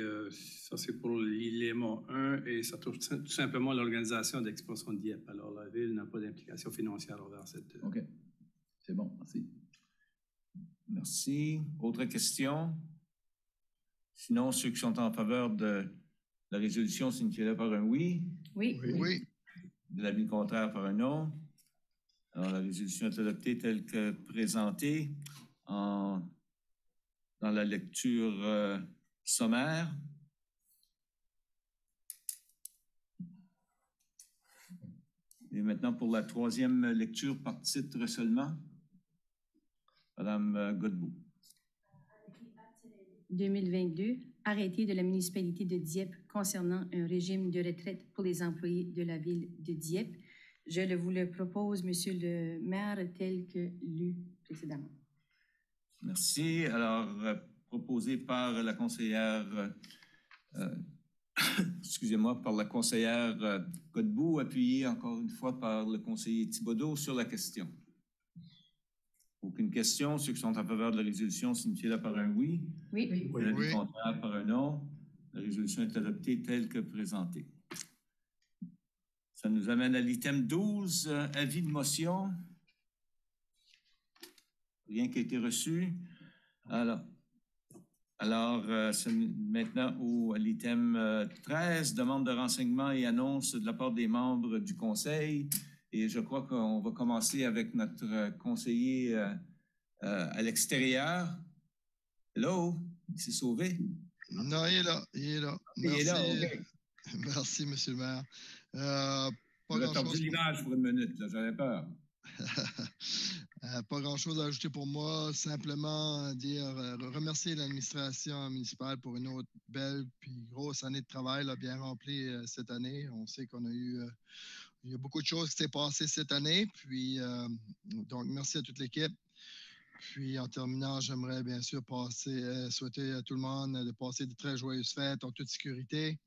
pour l'élément 1 et ça touche tout simplement l'organisation d'expansion de Dieppe. Alors, la ville n'a pas d'implication financière envers cette... OK. C'est bon, merci. Merci. Autre question? Sinon, ceux qui sont en faveur de la résolution signifieraient par un oui. Oui. Oui. De l'avis contraire par un non. Alors, la résolution est adoptée telle que présentée dans la lecture sommaire. Et maintenant, pour la troisième lecture par titre seulement, Madame Godbout. 2022, arrêté de la municipalité de Dieppe concernant un régime de retraite pour les employés de la ville de Dieppe. Je vous le propose, Monsieur le maire, tel que lu précédemment. Merci. Alors, proposé par la conseillère, excusez-moi, par la conseillère Godbout, appuyé encore une fois par le conseiller Thibodeau sur la question. Aucune question. Ceux qui sont en faveur de la résolution, signifiez-la par un oui. Oui. L'avis contraire par un non. La résolution est adoptée telle que présentée. Ça nous amène à l'item 12, avis de motion. Rien qui a été reçu. Alors c'est maintenant à l'item 13, demande de renseignements et annonces de la part des membres du Conseil. Et je crois qu'on va commencer avec notre conseiller à l'extérieur. Hello, il s'est sauvé? Non, il est là. Il est là, OK. Merci, Monsieur le maire. J'ai perdu l'image pour une minute, j'avais peur. Pas grand-chose à ajouter pour moi, simplement remercier l'administration municipale pour une autre belle puis grosse année de travail bien remplie cette année. On sait qu'on a il y a beaucoup de choses qui s'est passées cette année, puis donc merci à toute l'équipe. Puis en terminant, j'aimerais bien sûr souhaiter à tout le monde de passer de très joyeuses fêtes en toute sécurité,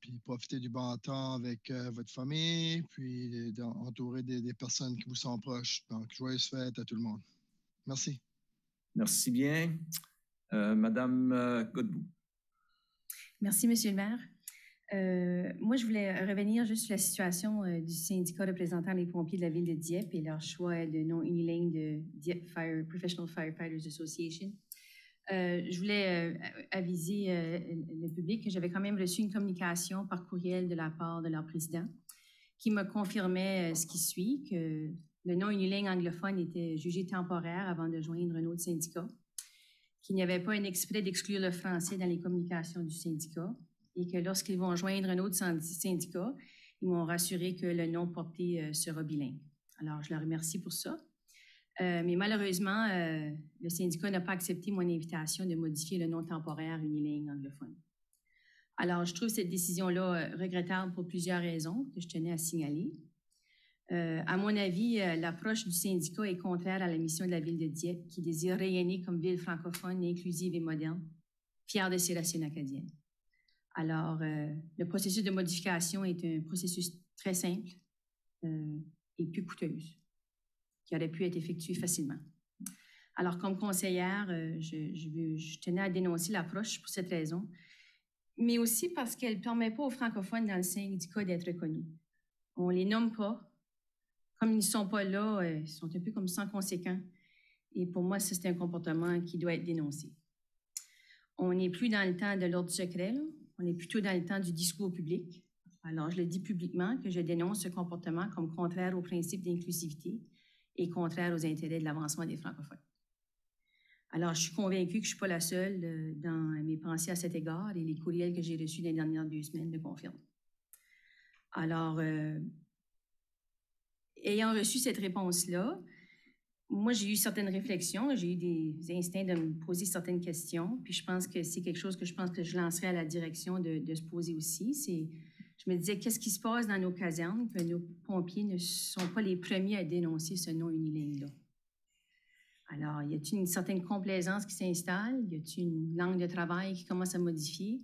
puis profiter du bon temps avec votre famille, puis entourer des personnes qui vous sont proches. Donc, joyeuses fêtes à tout le monde. Merci. Merci bien. Madame Godbout. Merci, Monsieur le maire. Moi, je voulais revenir juste sur la situation du syndicat représentant les pompiers de la ville de Dieppe et leur choix de nom uniligne de Dieppe Professional Firefighters Association. Je voulais aviser le public que j'avais quand même reçu une communication par courriel de la part de leur président qui me confirmait ce qui suit, que le nom uniligne anglophone était jugé temporaire avant de joindre un autre syndicat, qu'il n'y avait pas un exprès d'exclure le français dans les communications du syndicat et que lorsqu'ils vont joindre un autre syndicat, ils m'ont rassuré que le nom porté sera bilingue. Alors, je leur remercie pour ça. Mais malheureusement, le syndicat n'a pas accepté mon invitation de modifier le nom temporaire uniligne anglophone. Alors, je trouve cette décision-là regrettable pour plusieurs raisons que je tenais à signaler. À mon avis, l'approche du syndicat est contraire à la mission de la ville de Dieppe, qui désire rayonner comme ville francophone, inclusive et moderne, fière de ses racines acadiennes. Alors, le processus de modification est un processus très simple et plus coûteux, qui aurait pu être effectué facilement. Alors, comme conseillère, je tenais à dénoncer l'approche pour cette raison, mais aussi parce qu'elle ne permet pas aux francophones dans le syndicat d'être reconnus. On ne les nomme pas. Comme ils ne sont pas là, ils sont un peu comme sans conséquent. Et pour moi, ça, c'est un comportement qui doit être dénoncé. On n'est plus dans le temps de l'ordre secret, là. On est plutôt dans le temps du discours public. Alors, je le dis publiquement que je dénonce ce comportement comme contraire au principe d'inclusivité et contraire aux intérêts de l'avancement des francophones. Alors, je suis convaincue que je ne suis pas la seule dans mes pensées à cet égard et les courriels que j'ai reçus dans les dernières 2 semaines le confirment. Alors, ayant reçu cette réponse-là, moi, j'ai eu certaines réflexions, j'ai eu des instincts de me poser certaines questions, puis je pense que c'est quelque chose que je lancerai à la direction de se poser aussi. Je me disais, qu'est-ce qui se passe dans nos casernes que nos pompiers ne sont pas les premiers à dénoncer ce nom uniligne-là? Alors, y a-t-il une certaine complaisance qui s'installe? Y a-t-il une langue de travail qui commence à modifier?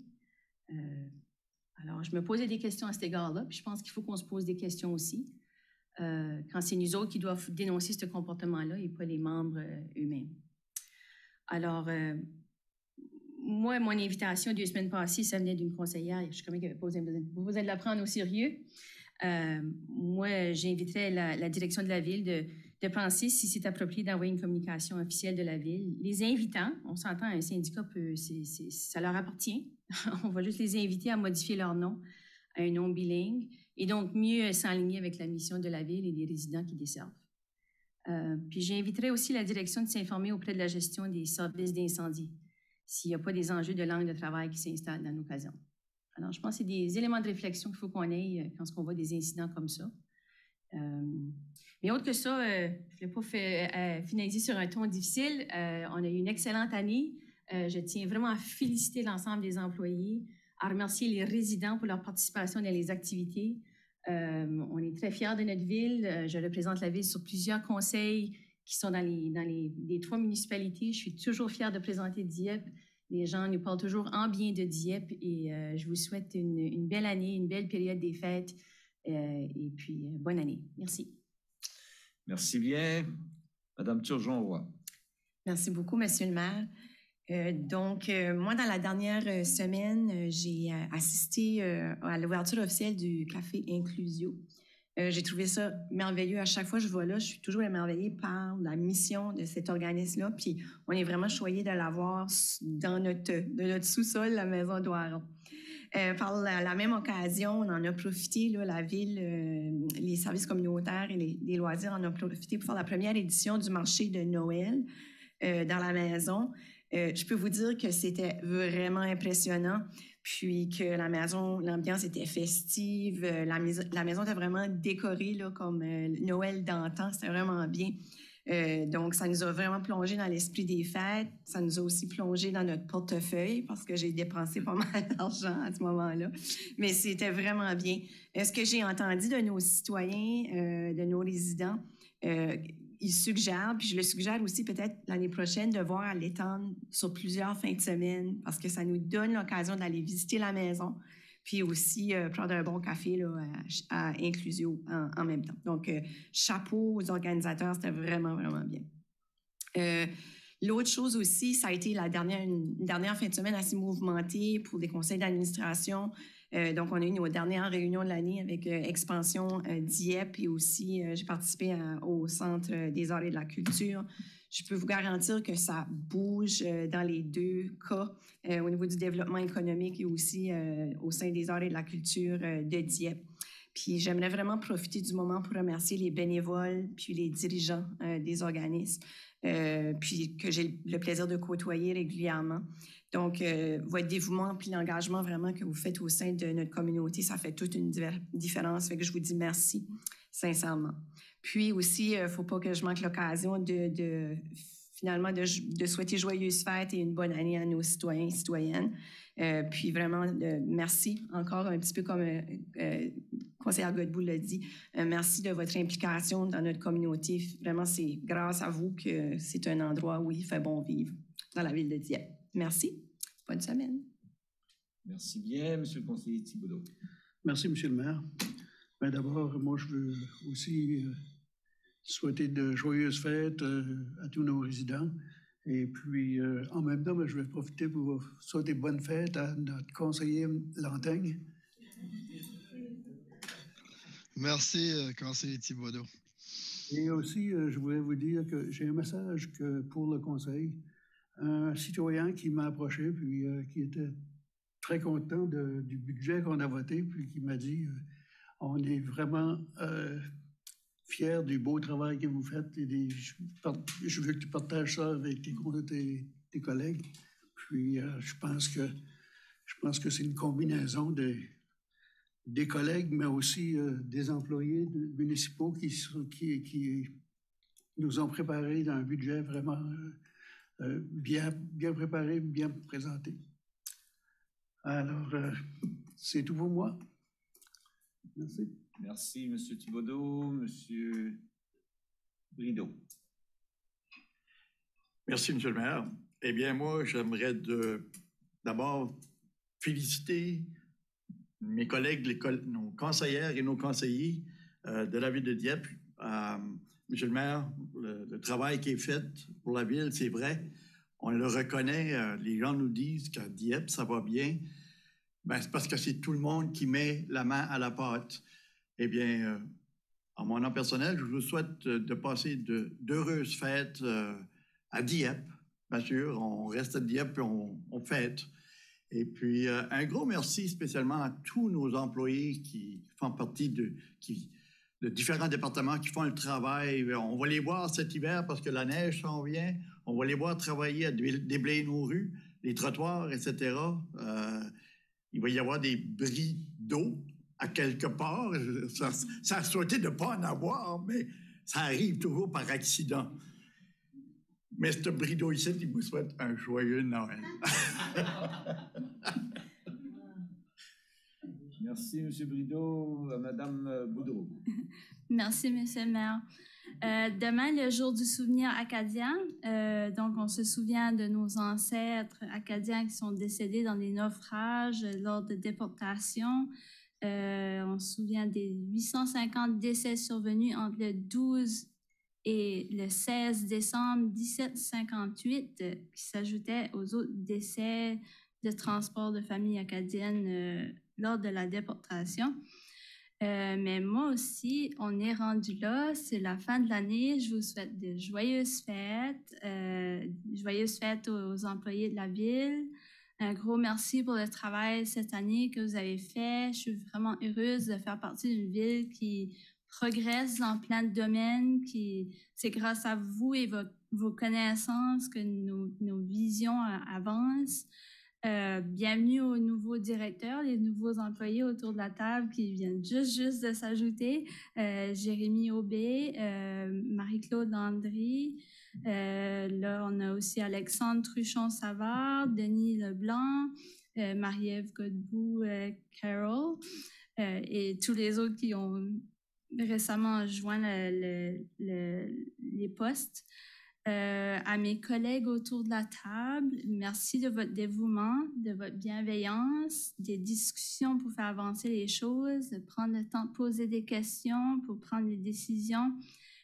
Alors, je me posais des questions à cet égard-là, puis je pense qu'il faut qu'on se pose des questions aussi. Quand c'est nous autres qui doivent dénoncer ce comportement-là et pas les membres eux-mêmes. Alors, moi, mon invitation 2 semaines passées, ça venait d'une conseillère. Je suis quand même qui n'avait pas besoin de la prendre au sérieux. Moi, j'inviterais la direction de la Ville de penser si c'est approprié d'envoyer une communication officielle de la Ville. Les invitants, on s'entend, un syndicat, ça leur appartient. On va juste les inviter à modifier leur nom à un nom bilingue et donc mieux s'aligner avec la mission de la Ville et des résidents qui desservent. Puis j'inviterais aussi la direction de s'informer auprès de la gestion des services d'incendie s'il n'y a pas des enjeux de langue de travail qui s'installent dans nos casernes. Alors, je pense que c'est des éléments de réflexion qu'il faut qu'on ait quand on voit des incidents comme ça. Mais autre que ça, je ne voulais pas finaliser sur un ton difficile. On a eu une excellente année. Je tiens vraiment à féliciter l'ensemble des employés, à remercier les résidents pour leur participation dans les activités. On est très fiers de notre ville. Je représente la ville sur plusieurs conseils qui sont dans les 3 municipalités. Je suis toujours fière de présenter Dieppe. Les gens nous parlent toujours en bien de Dieppe et je vous souhaite une belle année, une belle période des fêtes et puis bonne année. Merci. Merci bien. Madame Turgeon-Roy. Merci beaucoup, Monsieur le maire. Moi, dans la dernière semaine, j'ai assisté à l'ouverture officielle du Café Inclusio. J'ai trouvé ça merveilleux. À chaque fois que je vais là, je suis toujours émerveillée par la mission de cet organisme-là. Puis, on est vraiment choyés de l'avoir dans notre sous-sol, la Maison d'Oiron. Par la même occasion, on en a profité, là, la ville, les services communautaires et les loisirs en ont profité pour faire la première édition du marché de Noël dans la maison. Je peux vous dire que c'était vraiment impressionnant, puis que la maison, l'ambiance était festive, la maison était vraiment décorée là, comme Noël d'antan, c'était vraiment bien. Donc, ça nous a vraiment plongé dans l'esprit des fêtes. Ça nous a aussi plongé dans notre portefeuille parce que j'ai dépensé pas mal d'argent à ce moment-là. Mais c'était vraiment bien. Ce que j'ai entendu de nos citoyens, de nos résidents, ils suggèrent, puis je le suggère aussi peut-être l'année prochaine, de voir l'étendre sur plusieurs fins de semaine parce que ça nous donne l'occasion d'aller visiter la maison puis aussi prendre un bon café là, à Inclusio en même temps. Donc, chapeau aux organisateurs, c'était vraiment, vraiment bien. L'autre chose aussi, ça a été une dernière fin de semaine assez mouvementée pour des conseils d'administration. Donc, on a eu nos dernières réunions de l'année avec Expansion Dieppe et aussi j'ai participé au Centre des arts et de la culture. Je peux vous garantir que ça bouge dans les 2 cas au niveau du développement économique et aussi au sein des arts et de la culture de Dieppe. Puis j'aimerais vraiment profiter du moment pour remercier les bénévoles puis les dirigeants des organismes, puis que j'ai le plaisir de côtoyer régulièrement. Donc, votre dévouement puis l'engagement vraiment que vous faites au sein de notre communauté, ça fait toute une différence. Fait que je vous dis merci, sincèrement. Puis aussi, il ne faut pas que je manque l'occasion finalement de souhaiter joyeuses fêtes et une bonne année à nos citoyens et citoyennes. Puis vraiment, merci encore un petit peu comme conseillère Godbout l'a dit. Merci de votre implication dans notre communauté. Vraiment, c'est grâce à vous que c'est un endroit où il fait bon vivre dans la ville de Dieppe. Merci. Bonne semaine. Merci bien, Monsieur le conseiller Thibodeau. Merci, Monsieur le maire. Ben, d'abord, moi, je veux aussi souhaiter de joyeuses fêtes à tous nos résidents. Et puis, en même temps, ben, je vais profiter pour souhaiter bonnes fêtes à notre conseiller Lantaigne. Merci, conseiller Thibodeau. Et aussi, je voulais vous dire que j'ai un message pour le conseil. Un citoyen qui m'a approché, puis qui était très content du budget qu'on a voté, puis qui m'a dit on est vraiment fiers du beau travail que vous faites et je veux que tu partages ça avec tes collègues. Puis je pense que c'est une combinaison des collègues, mais aussi des employés municipaux qui nous ont préparé dans un budget vraiment bien préparé, bien présenté. Alors, c'est tout pour moi. Merci. Merci, M. Thibodeau. M. Brideau. Merci, M. le maire. Eh bien, moi, j'aimerais d'abord féliciter mes collègues, nos conseillères et nos conseillers de la ville de Dieppe. Monsieur le maire, le travail qui est fait pour la ville, c'est vrai. On le reconnaît. Les gens nous disent qu'à Dieppe, ça va bien. Ben, c'est parce que c'est tout le monde qui met la main à la pâte. Eh bien, en mon nom personnel, je vous souhaite de passer d'heureuses fêtes à Dieppe. Bien sûr, on reste à Dieppe et on fête. Et puis, un gros merci spécialement à tous nos employés qui font partie de différents départements qui font le travail. On va les voir cet hiver parce que la neige s'en vient. On va les voir travailler à déblayer nos rues, les trottoirs, etc. Il va y avoir des bris d'eau à quelque part. Ça a souhaité de ne pas en avoir, mais ça arrive toujours par accident. Mr. Brideau ici, il vous souhaite un joyeux Noël. Merci, M. Brideau. Mme Boudreau. Merci, M. le maire. Demain, le jour du souvenir acadien. Donc, on se souvient de nos ancêtres acadiens qui sont décédés dans des naufrages lors de déportations. On se souvient des 850 décès survenus entre le 12 et le 16 décembre 1758, qui s'ajoutaient aux autres décès de transport de familles acadiennes lors de la déportation. Mais moi aussi, on est rendu là, c'est la fin de l'année. Je vous souhaite de joyeuses fêtes aux employés de la ville. Un gros merci pour le travail cette année que vous avez fait. Je suis vraiment heureuse de faire partie d'une ville qui progresse dans plein de domaines. C'est grâce à vous et vos connaissances que nos visions avancent. Bienvenue aux nouveaux directeurs, les nouveaux employés autour de la table qui viennent juste de s'ajouter. Jérémy Aubé, Marie-Claude Landry. Là, on a aussi Alexandre Truchon-Savard, Denis Leblanc, Marie-Ève Godbout-Carroll et tous les autres qui ont récemment joint les postes. À mes collègues autour de la table, merci de votre dévouement, de votre bienveillance, des discussions pour faire avancer les choses, de prendre le temps de poser des questions pour prendre des décisions.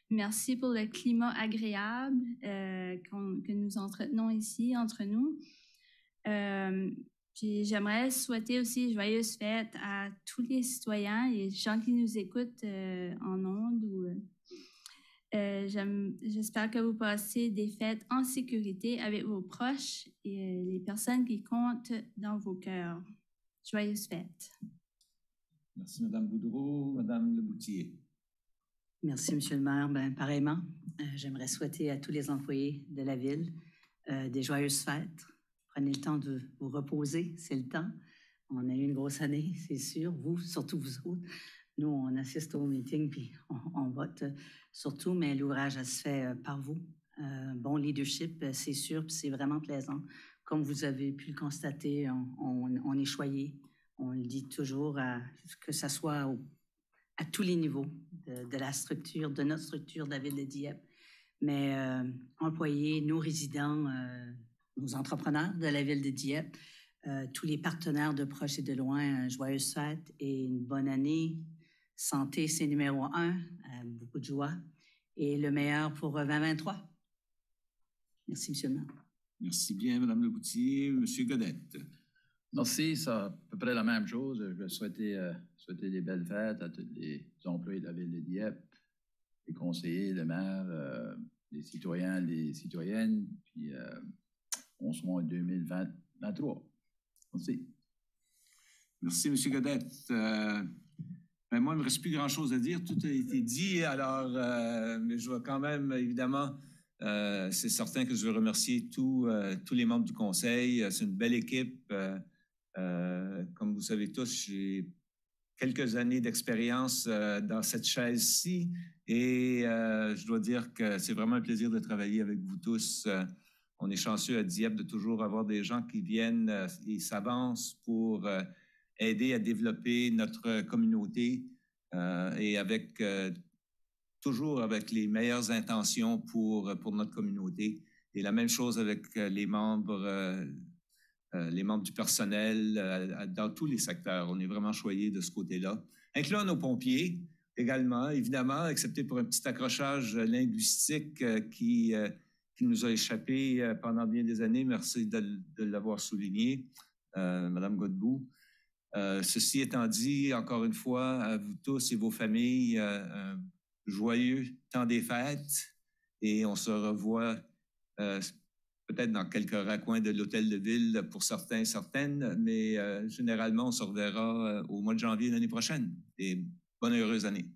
Merci pour le climat agréable que nous entretenons ici entre nous. Puis j'aimerais souhaiter aussi joyeuses fêtes à tous les citoyens et les gens qui nous écoutent en ondes. J'espère que vous passez des fêtes en sécurité avec vos proches et les personnes qui comptent dans vos cœurs. Joyeuses fêtes. Merci, Mme Boudreau. Mme Leboutillier. Merci, M. le maire. Pareillement, j'aimerais souhaiter à tous les employés de la ville des joyeuses fêtes. Prenez le temps de vous reposer, c'est le temps. On a eu une grosse année, c'est sûr. Vous, surtout vous autres. Nous, on assiste au meeting puis on vote surtout, mais l'ouvrage, elle se fait par vous. Bon leadership, c'est sûr, puis c'est vraiment plaisant. Comme vous avez pu le constater, on est choyé. On le dit toujours, que ce soit à tous les niveaux de la structure, de notre structure de la ville de Dieppe. Mais employés, nos résidents, nos entrepreneurs de la ville de Dieppe, tous les partenaires de proche et de loin, joyeuses fêtes et une bonne année. Santé, c'est numéro 1, beaucoup de joie. Et le meilleur pour 2023. Merci, M. le maire. Merci bien, Mme Leboutillier. M. Godette. Merci, c'est à peu près la même chose. Je veux souhaiter des belles fêtes à tous les employés de la ville de Dieppe, les conseillers, le maire, les citoyens, les citoyennes, puis on se voit en 2023. Merci. Merci, M. Godette. Mais moi, il ne me reste plus grand-chose à dire. Tout a été dit. Alors, mais je vais quand même, évidemment, c'est certain que je veux remercier tous les membres du conseil. C'est une belle équipe. Comme vous savez tous, j'ai quelques années d'expérience dans cette chaise-ci et je dois dire que c'est vraiment un plaisir de travailler avec vous tous. On est chanceux à Dieppe de toujours avoir des gens qui viennent et s'avancent pour aider à développer notre communauté et toujours avec les meilleures intentions pour notre communauté. Et la même chose avec les membres du personnel dans tous les secteurs. On est vraiment choyés de ce côté-là. Incluant nos pompiers également, évidemment, excepté pour un petit accrochage linguistique qui nous a échappé pendant bien des années. Merci de l'avoir souligné, Mme Godbout. Ceci étant dit, encore une fois, à vous tous et vos familles, un joyeux temps des fêtes et on se revoit peut-être dans quelques raccoins de l'hôtel de ville pour certains et certaines, mais généralement, on se reverra au mois de janvier l'année prochaine. Et bonne et heureuse année.